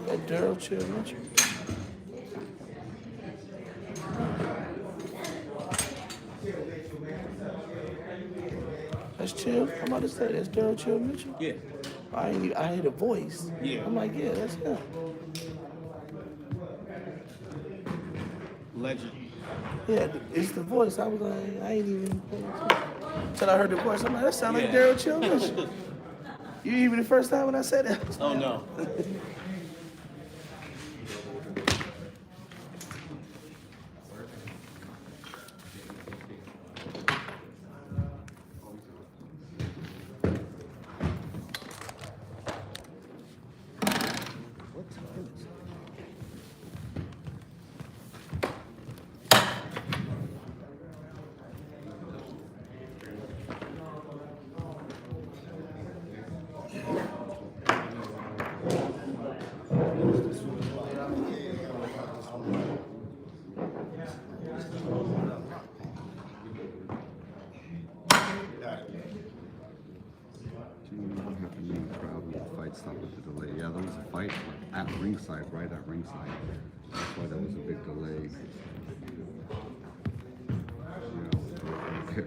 That Daryl Chill Mitchell. That's Chill. I'm about to say that's Daryl Chill Mitchell. Yeah. I heard a voice. Yeah. I'm like, yeah, that's him. Legend. Yeah, it's the voice. I was like, I ain't even paying attention. Till I heard the voice, I'm like, that sound like Yeah. Daryl Chill Mitchell. You even the first time when I said that? I was Oh like, no. What happened in the crowd when the fight stopped with the delay? Yeah, there was a fight like, at ringside, right at ringside. That's why there was a big delay. Yeah.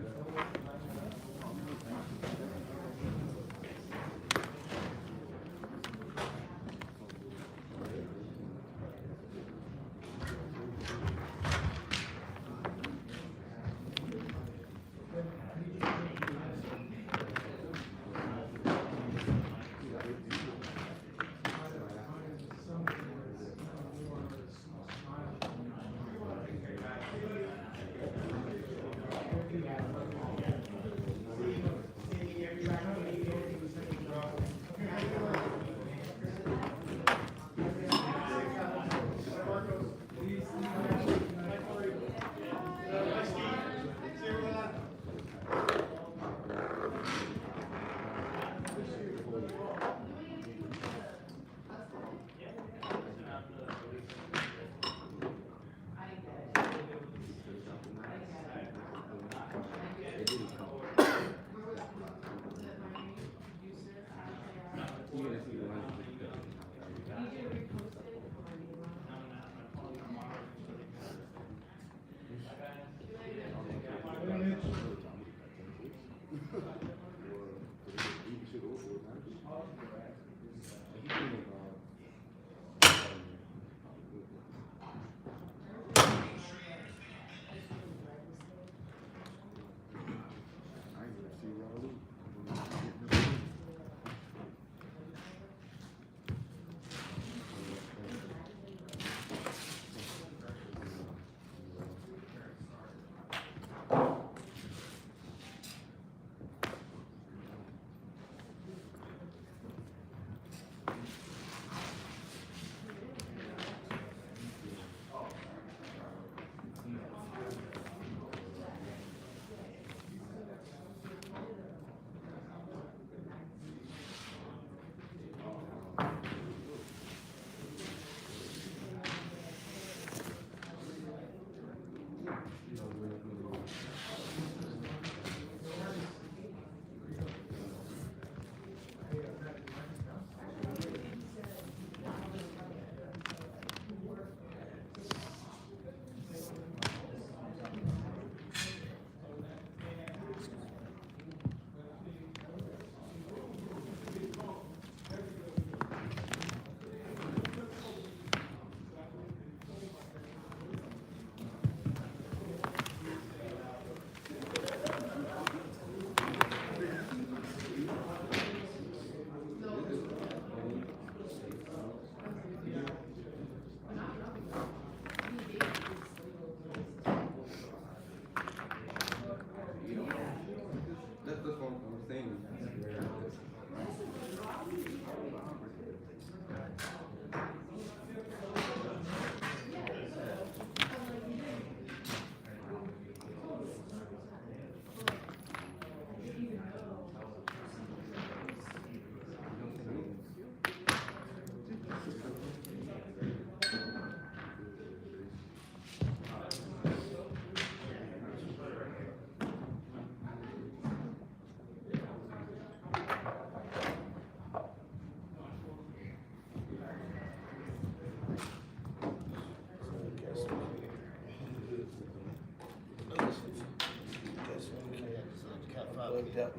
plugged out.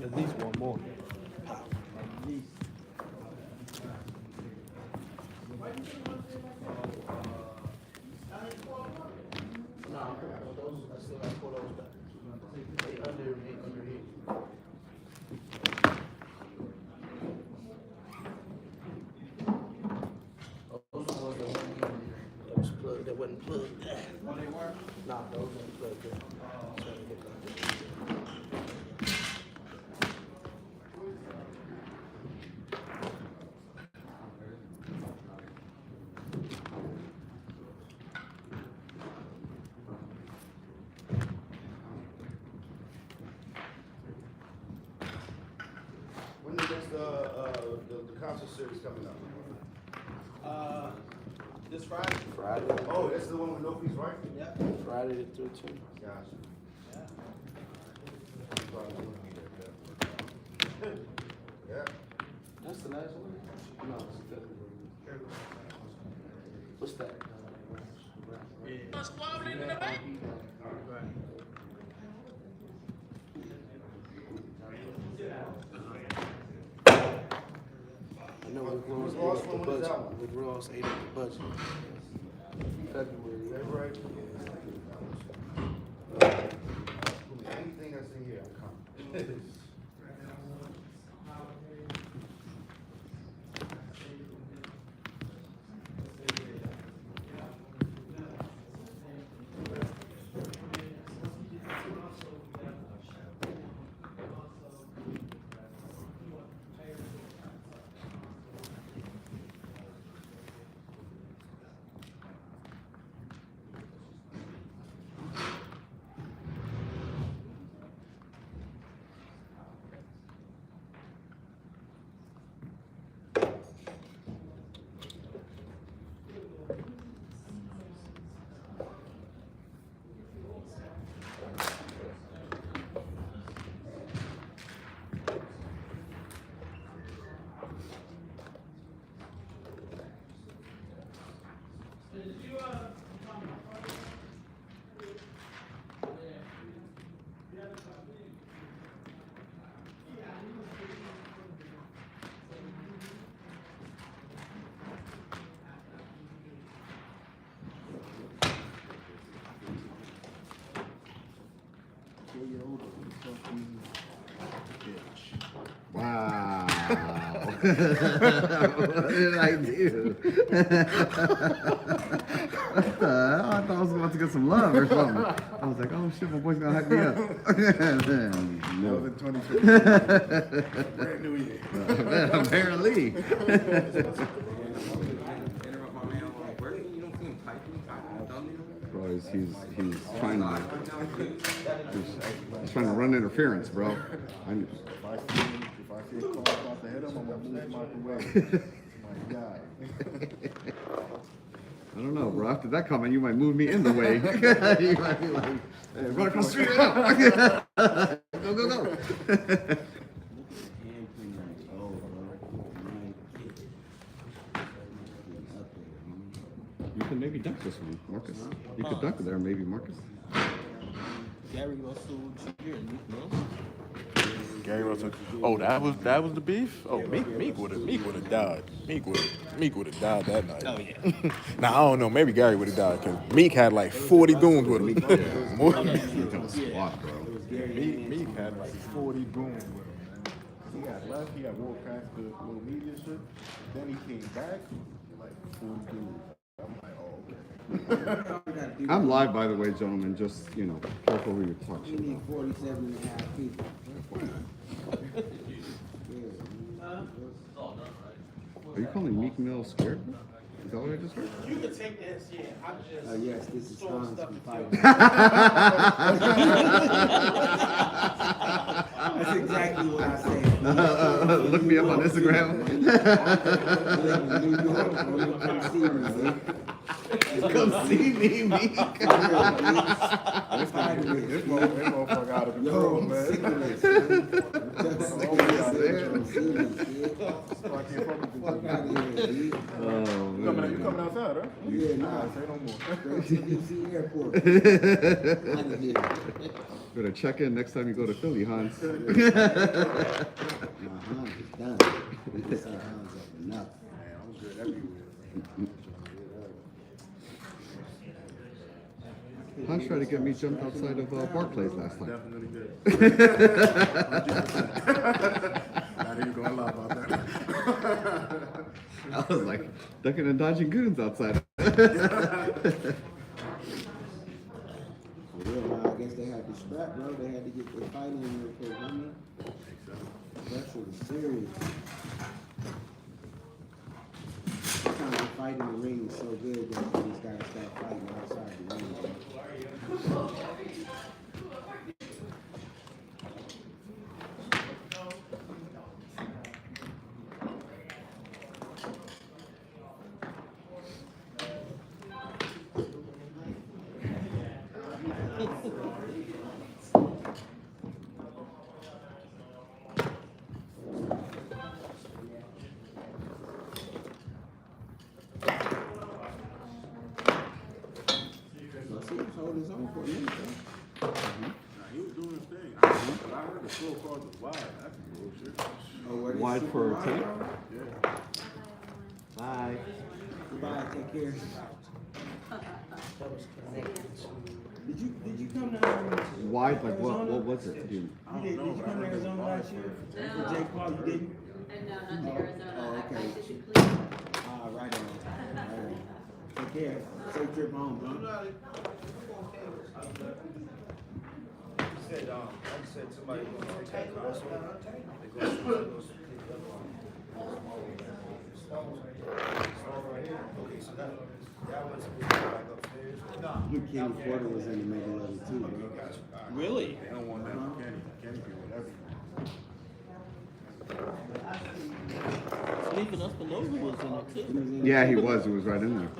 At least one more. At least. Nah, those, I still gotta pull those back. They under here. Those are the ones that wasn't plugged. Nah, those weren't plugged in. Trying to get that. When is the concert series coming up? This Friday. Friday. Oh, that's the one with no fees, right? Yeah. Friday the 13th. Gotcha. Yeah. That's the last one? No, it's the. What's that? I know Rick Ross ate up the budget. Rick Ross ate up the budget. February. February. Anything that's in here, I'm coming. Wow. What did I do? What the hell? I thought I was about to get some love or something. I was like, oh shit, my boy's gonna hype me up. That was in 2020. Brand new year. Apparently. Bro, he's trying to he's trying to run interference, bro. If I see a call about to hit him, I'm gonna move him out the way. My God. I don't know, bro. After that comment, you might move me in the way. You might be like, hey, run across the street now. Go, go, go. You can maybe dunk this one, Marcus. You could dunk it there, maybe, Marcus. Gary Russell Jr. and Meek Mill. Gary Russell. Oh, that was the beef. Oh, Meek would have died. Meek would have died that night. Oh yeah. Now I don't know. Maybe Gary would have died because Meek had like 40 goons with him. Meek had a squad, bro. Meek had like 40 goons with him. He got left, he got walked past the little media shit. Then he came back, like, full dude. I'm like, oh, okay. I'm live, by the way, gentlemen. Just, you know, careful who you're touching. We need 47.5 people. Are you calling Meek Mill scared? Is that what I just heard? You can take this, yeah. I'm just. Yes, this is Hans from Fighting. That's exactly what I said. Look me up on Instagram. Come see me, Meek. This motherfucker out of control, man. You coming outside, right? Yeah, nah. Say no more. Straight to DC Airport. Better check in next time you go to Philly, Hans. Hans is done. This Hans up enough. Man, I'm good everywhere. Hans tried to get me jumped outside of Barclays last time. Definitely did. 100%. Not even gonna lie about that. I was like ducking and dodging goons outside. For real, man, I guess they had to scrap, bro. They had to get the fight in real quick, I mean. Pressure was serious. Sometimes the fight in the ring is so good that you just gotta start fighting outside the ring, bro. His own for a minute, though. He was doing his thing. I heard the scorecard was wide. That's bullshit. Oh, Wide for Tank? Yeah. Bye. Goodbye. Take care. Did you come to Wide, like what was it? Did you come to Arizona last year? For Jake Paul, you didn't? No, not to Arizona. Oh, okay. I should please. Right on. Take care. Safe trip home, bro. Said, like you said, somebody was on Tank KOs. They go to okay, so that was back upstairs. Kenny Porter was in the middle of it too, bro. Really? They don't want that from Kenny. Kenny can whatever. Sleeping us below who was in it too. Yeah, he was. He was right in there.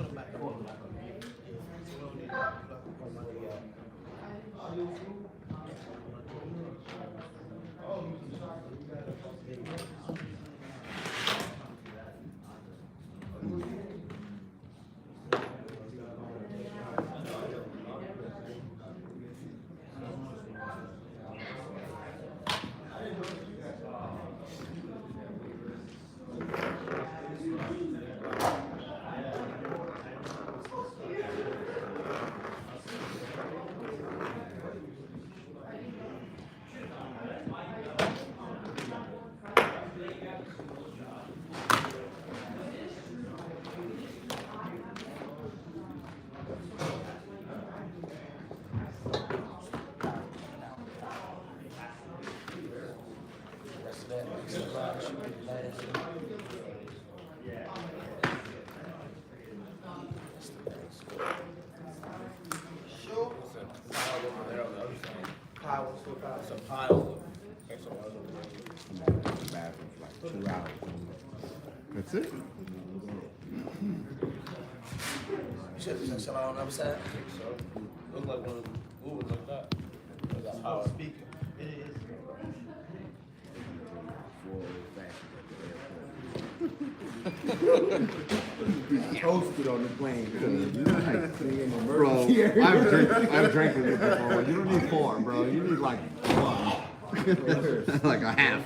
That's it. Should I on the other side? So, look like one of the Ubers like that. That's how I speak. It is. Toasted on the plane. Bro, I've drank with it before. You don't need 4, bro. You need like 1. Like a half.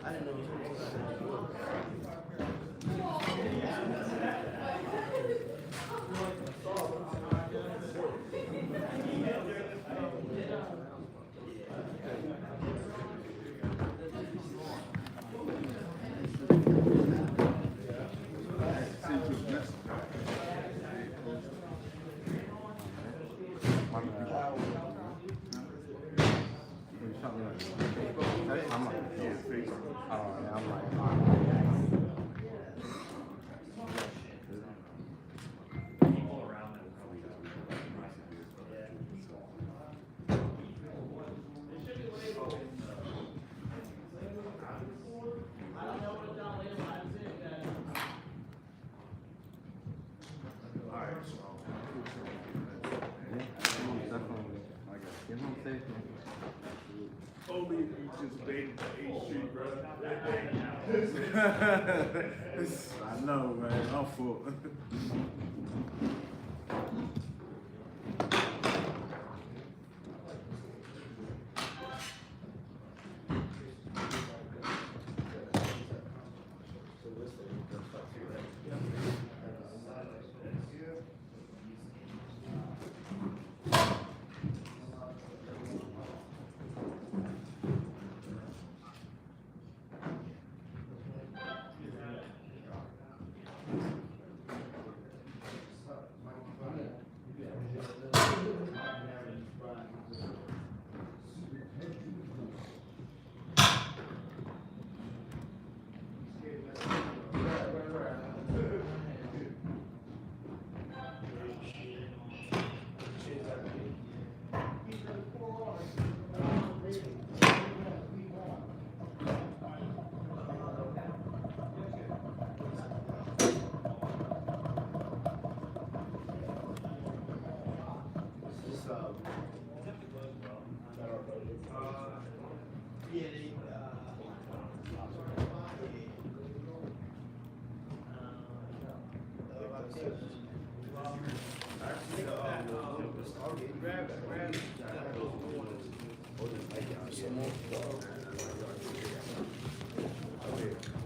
I didn't know it was Only if you just baited the 8th Street, bro. I know, man. I'm full.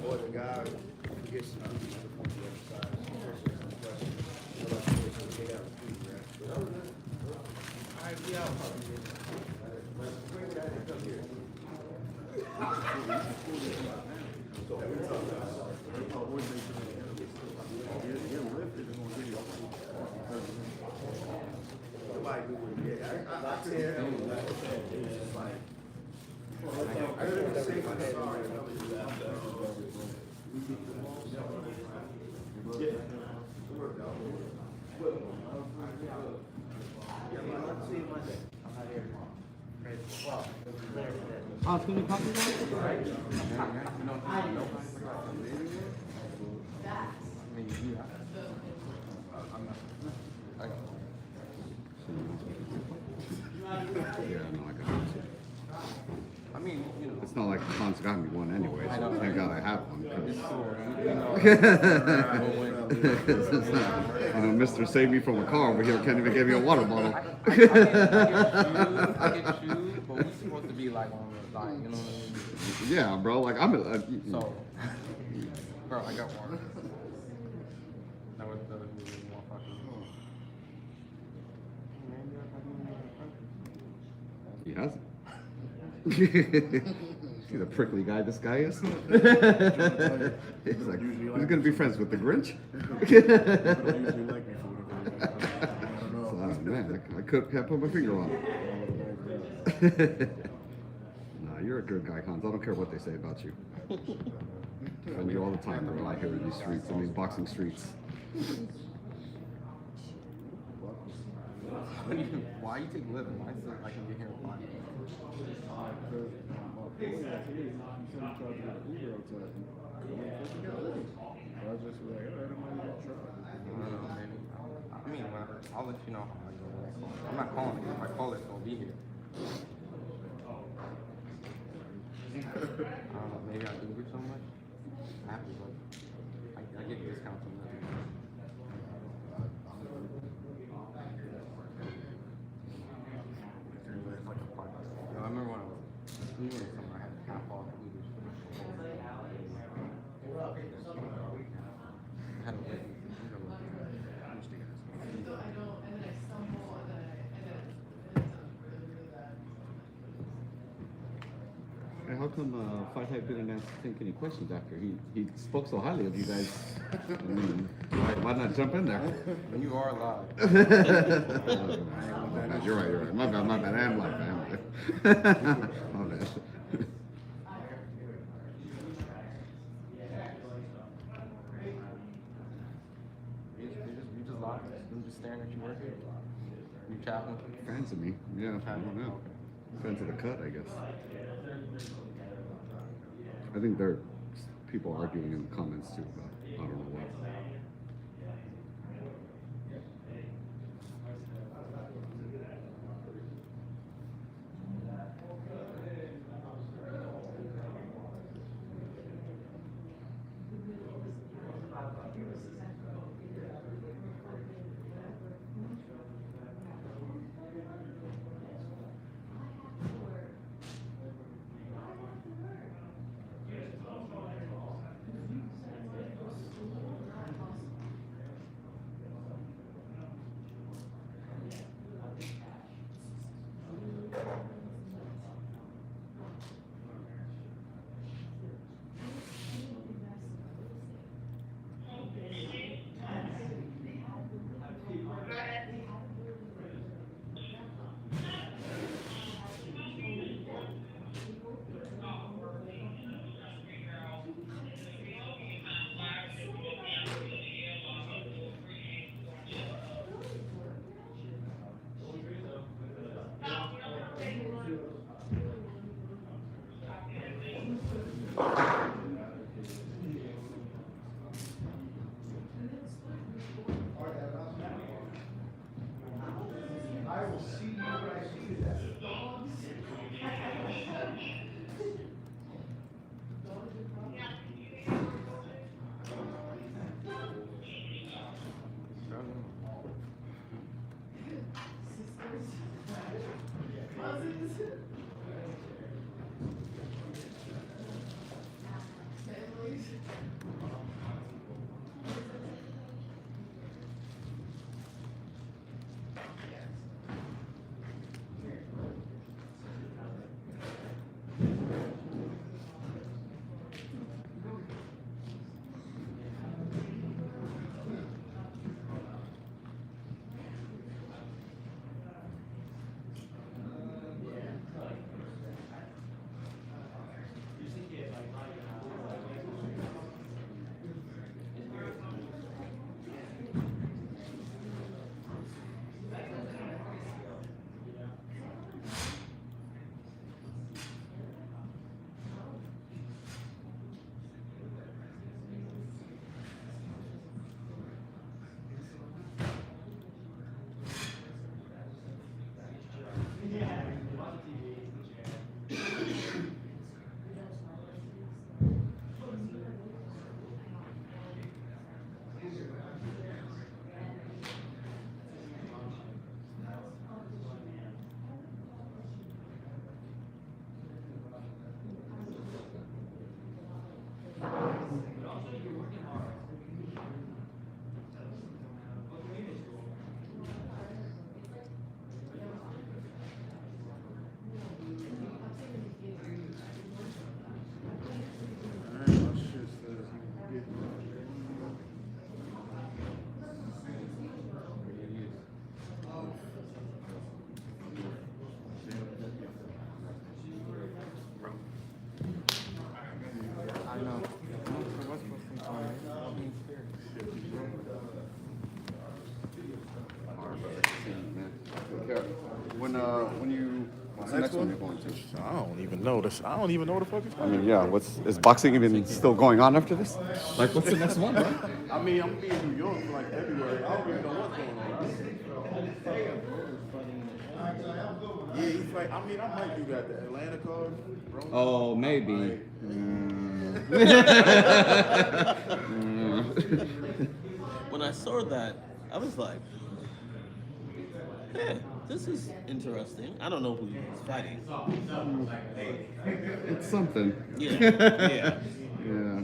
Or the guy who gets to the Oh, it's gonna be copyrighted? I mean, you know. It's not like Khan's got me one anyway, so thank God I have one. Mr. Save Me from a car over here can't even give me a water bottle. I get you, but we're supposed to be like on the line, you know what I mean? Yeah, bro, like I'm So, bro, I got one. That was the motherfucker. He hasn't. See the prickly guy this guy is? He's like, he's gonna be friends with the Grinch? So, man, I can't put my finger on it. Nah, you're a good guy, Hans. I don't care what they say about you. I mean, you all the time, bro, out here in these streets, in these boxing streets. Why you take living? Why is it I can get here at 5? I mean, I'll let you know how I go. I'm not calling it. If I call it, it'll be here. I don't know. Maybe I do get so much. I have to, but I get discounts on that. I remember when I was doing something, I had half off Hooters for the whole day. I had to wait. Hey, how come Fight Hype didn't ask Tank any questions after he spoke so highly of you guys? I mean, why not jump in there? You are live. You're right. My bad. I am live. My bad. You just live. I'm just staring at you working. You chatting with me? Fans of me, yeah. I don't know. Fans of the cut, I guess. I think there are people arguing in the comments too about I don't know what. I will see you when I see you. What's the next one you're going to? I don't even know this. I don't even know what the fuck it's I mean, yeah. Is boxing even still going on after this? Like, what's the next one, right? I mean, I'm gonna be in New York for like February. I don't even know what's going on. Yeah, he's like. I mean, I might do that. The Atlanta card. Oh, maybe. When I saw that, I was like, yeah. This is interesting. I don't know who he's fighting. It's something. Yeah. Yeah. Yeah.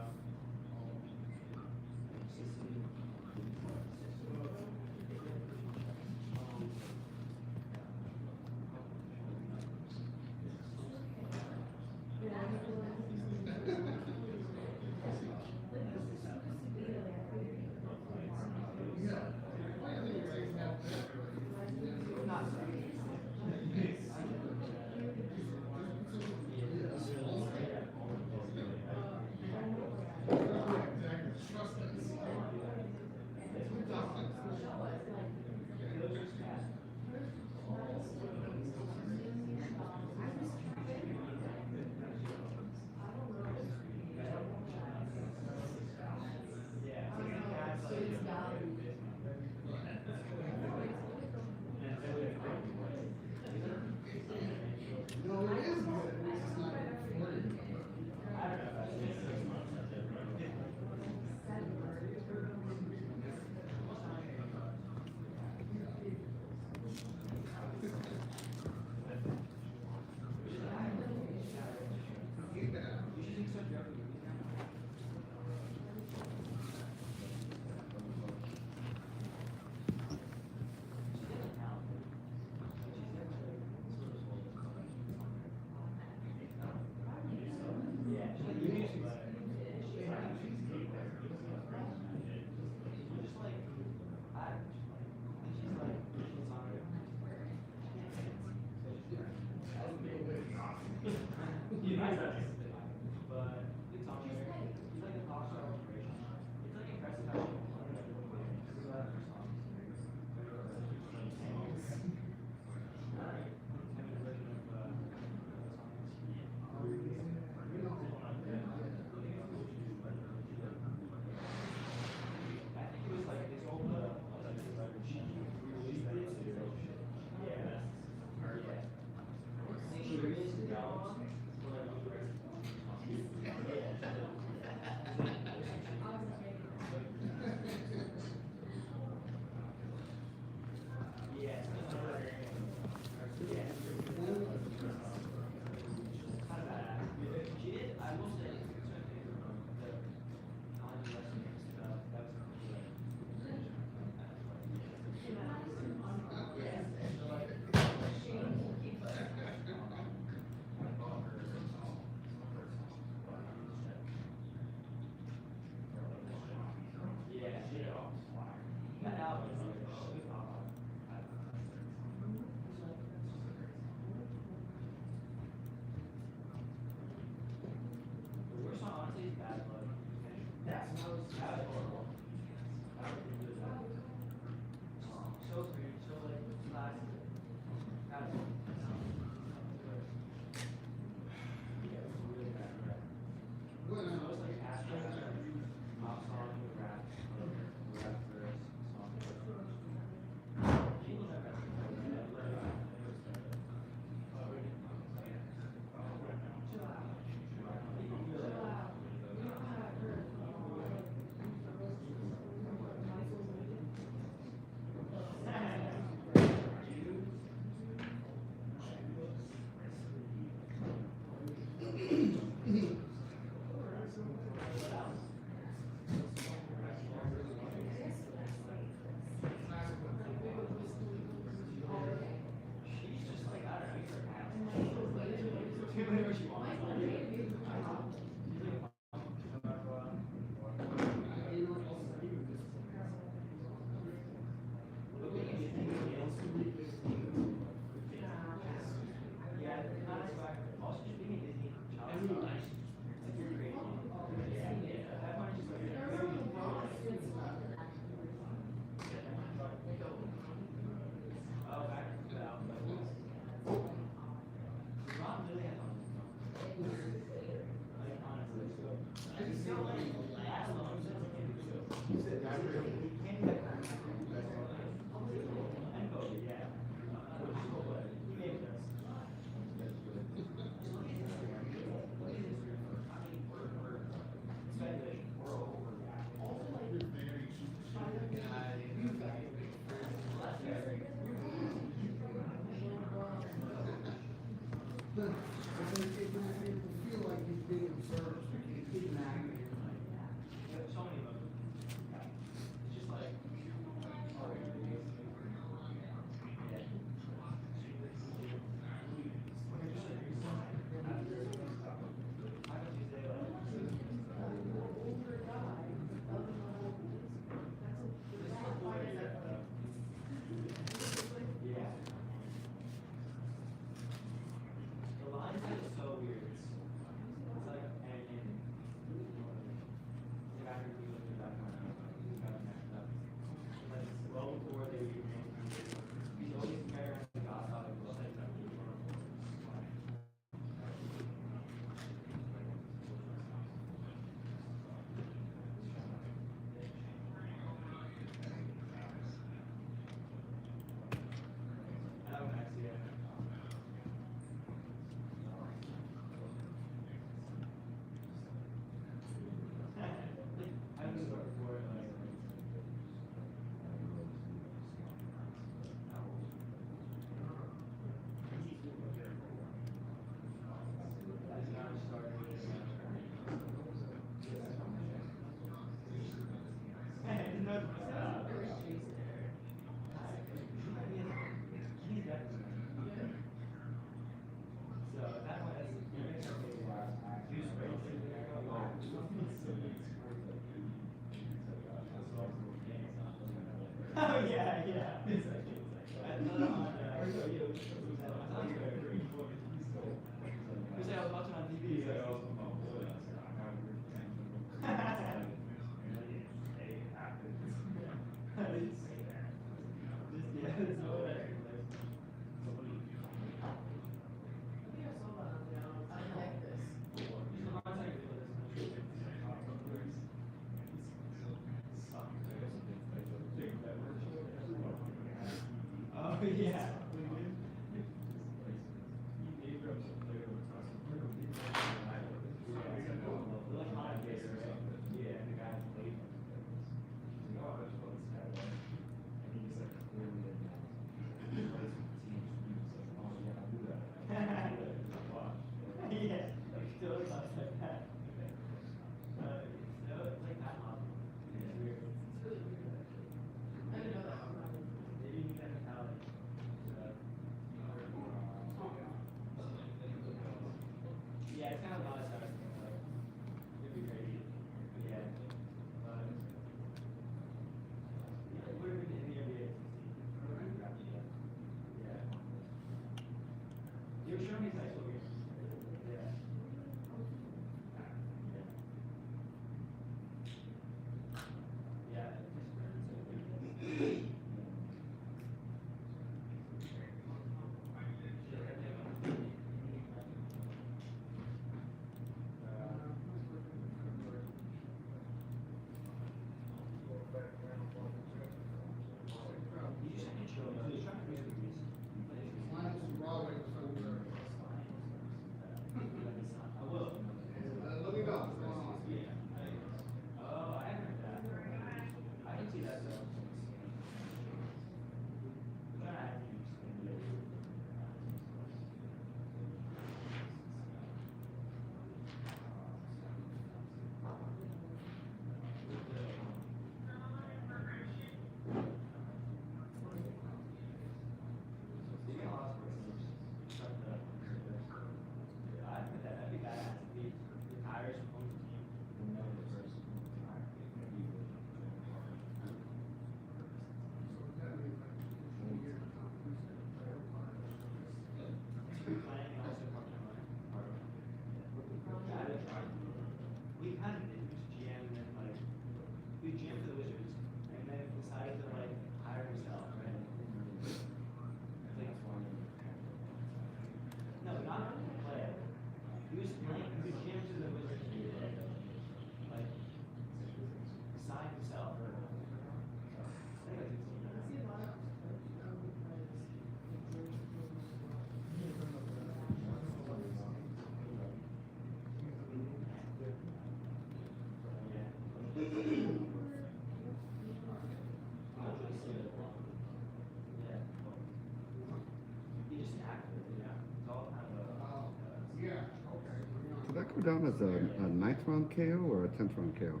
go down as a 9th round KO or a 10th round KO?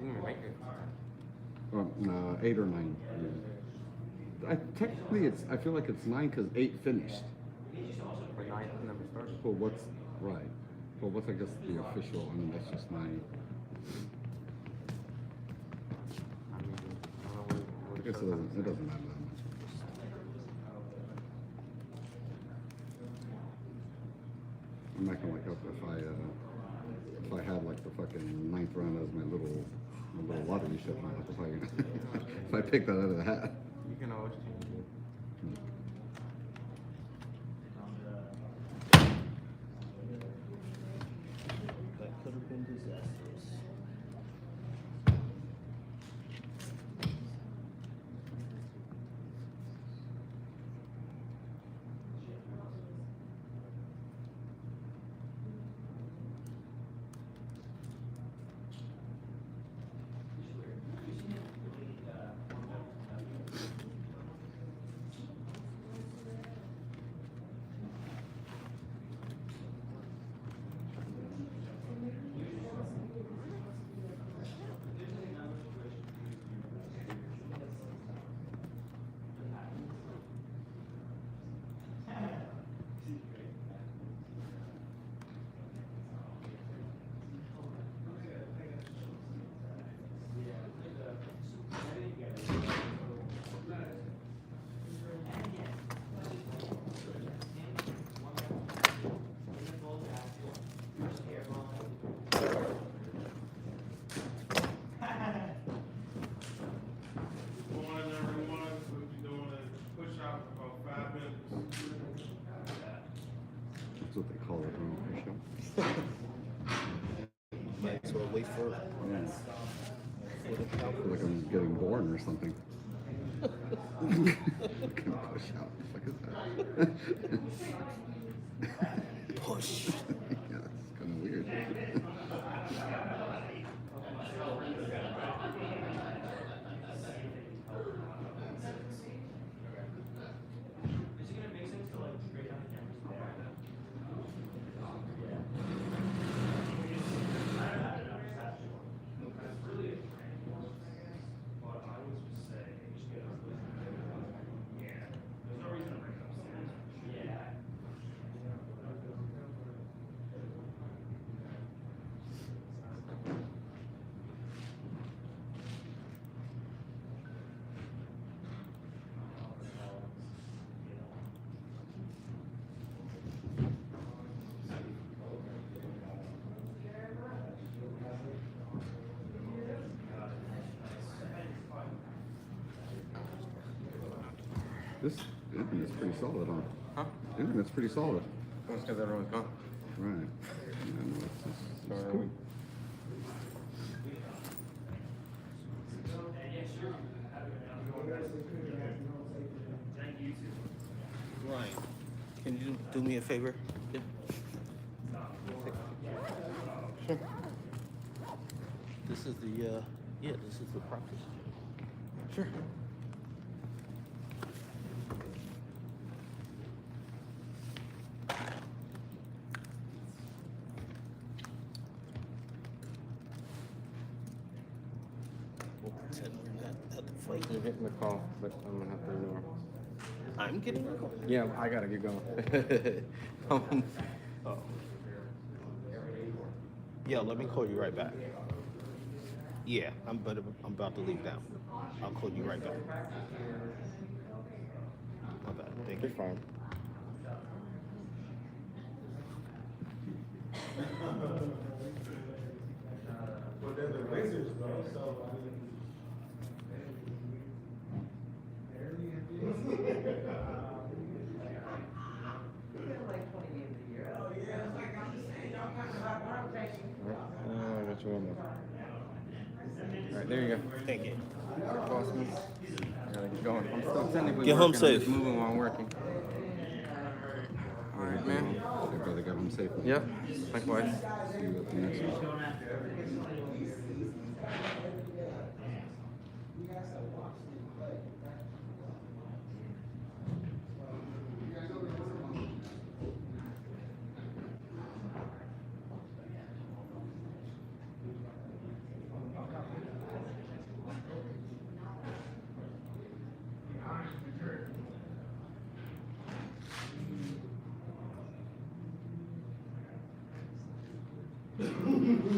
You didn't make it. Or 8 or 9. Technically, I feel like it's 9 because 8 finished. But 9 never started. Well, what's right? Well, what's I guess the official? I mean, that's just 9. I mean, I don't know what I guess it doesn't matter that much. I'm not gonna like up if I had like the fucking 9th round as my little lottery shit. If I picked that out of the hat. You can always change it. That could have been disastrous. That's what they call it around the show. Might as well wait for it. Yeah. I feel like I'm getting born or something. Gonna push out. What the fuck is that? Push. Yeah, it's kind of weird. This internet's pretty solid, huh? Huh? Internet's pretty solid. That's because everyone's gone. Right. Yeah, no, it's cool. Ryan, can you do me a favor? Sure. This is the this is the practice. Sure. We'll pretend we're not at the fight. You're getting the call, but I'm gonna have to ignore. I'm getting the call. Yeah, I gotta get going. Oh. Yeah, let me call you right back. Yeah, I'm about to leave now. I'll call you right back. My bad. Thank you. You're fine. But they're the Wizards, bro. So I got you one more. All right, there you go. Thank you. Boss man. I gotta get going. I'm still technically Get home working. I'm safe. just moving while I'm working. All right, man. Your brother got home safe. Yep. Likewise. See you at the next one. So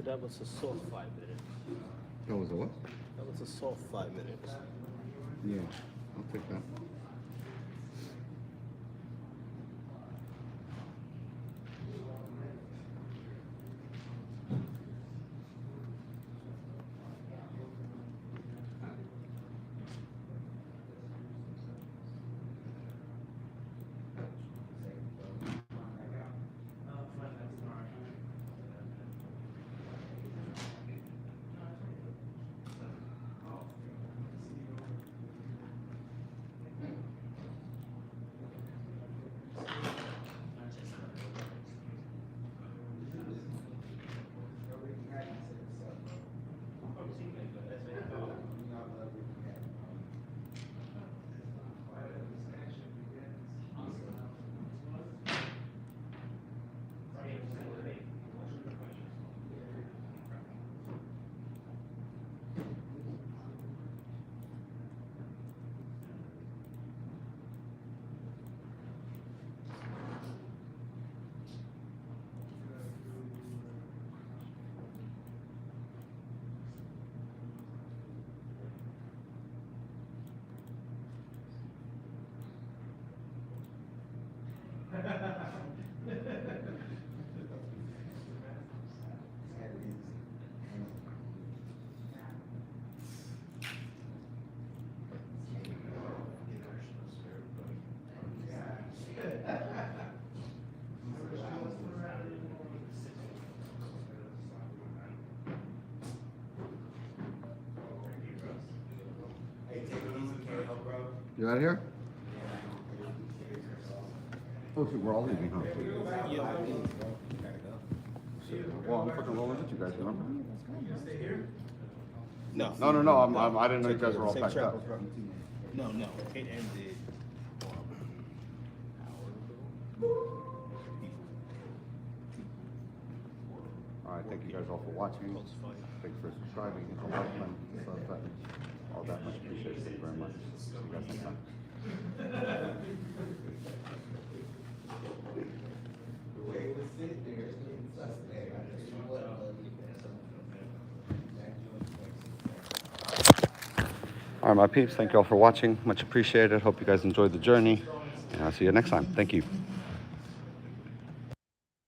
that was a soft 5 minutes. That was a what? That was a soft 5 minutes. Yeah, I'll take that. You out of here? Oh, shoot, we're all leaving, huh? Well, I'm fucking rolling with you guys, remember? No. No. I didn't know you guys were all Same packed track up. was running. No. It ended. All right, thank you guys all for watching. Thanks for subscribing, all that much appreciated. Thank you very much. See you guys next time. All right, my peeps, thank you all for watching. Much appreciated. Hope you guys enjoyed the journey. And I'll see you next time. Thank you.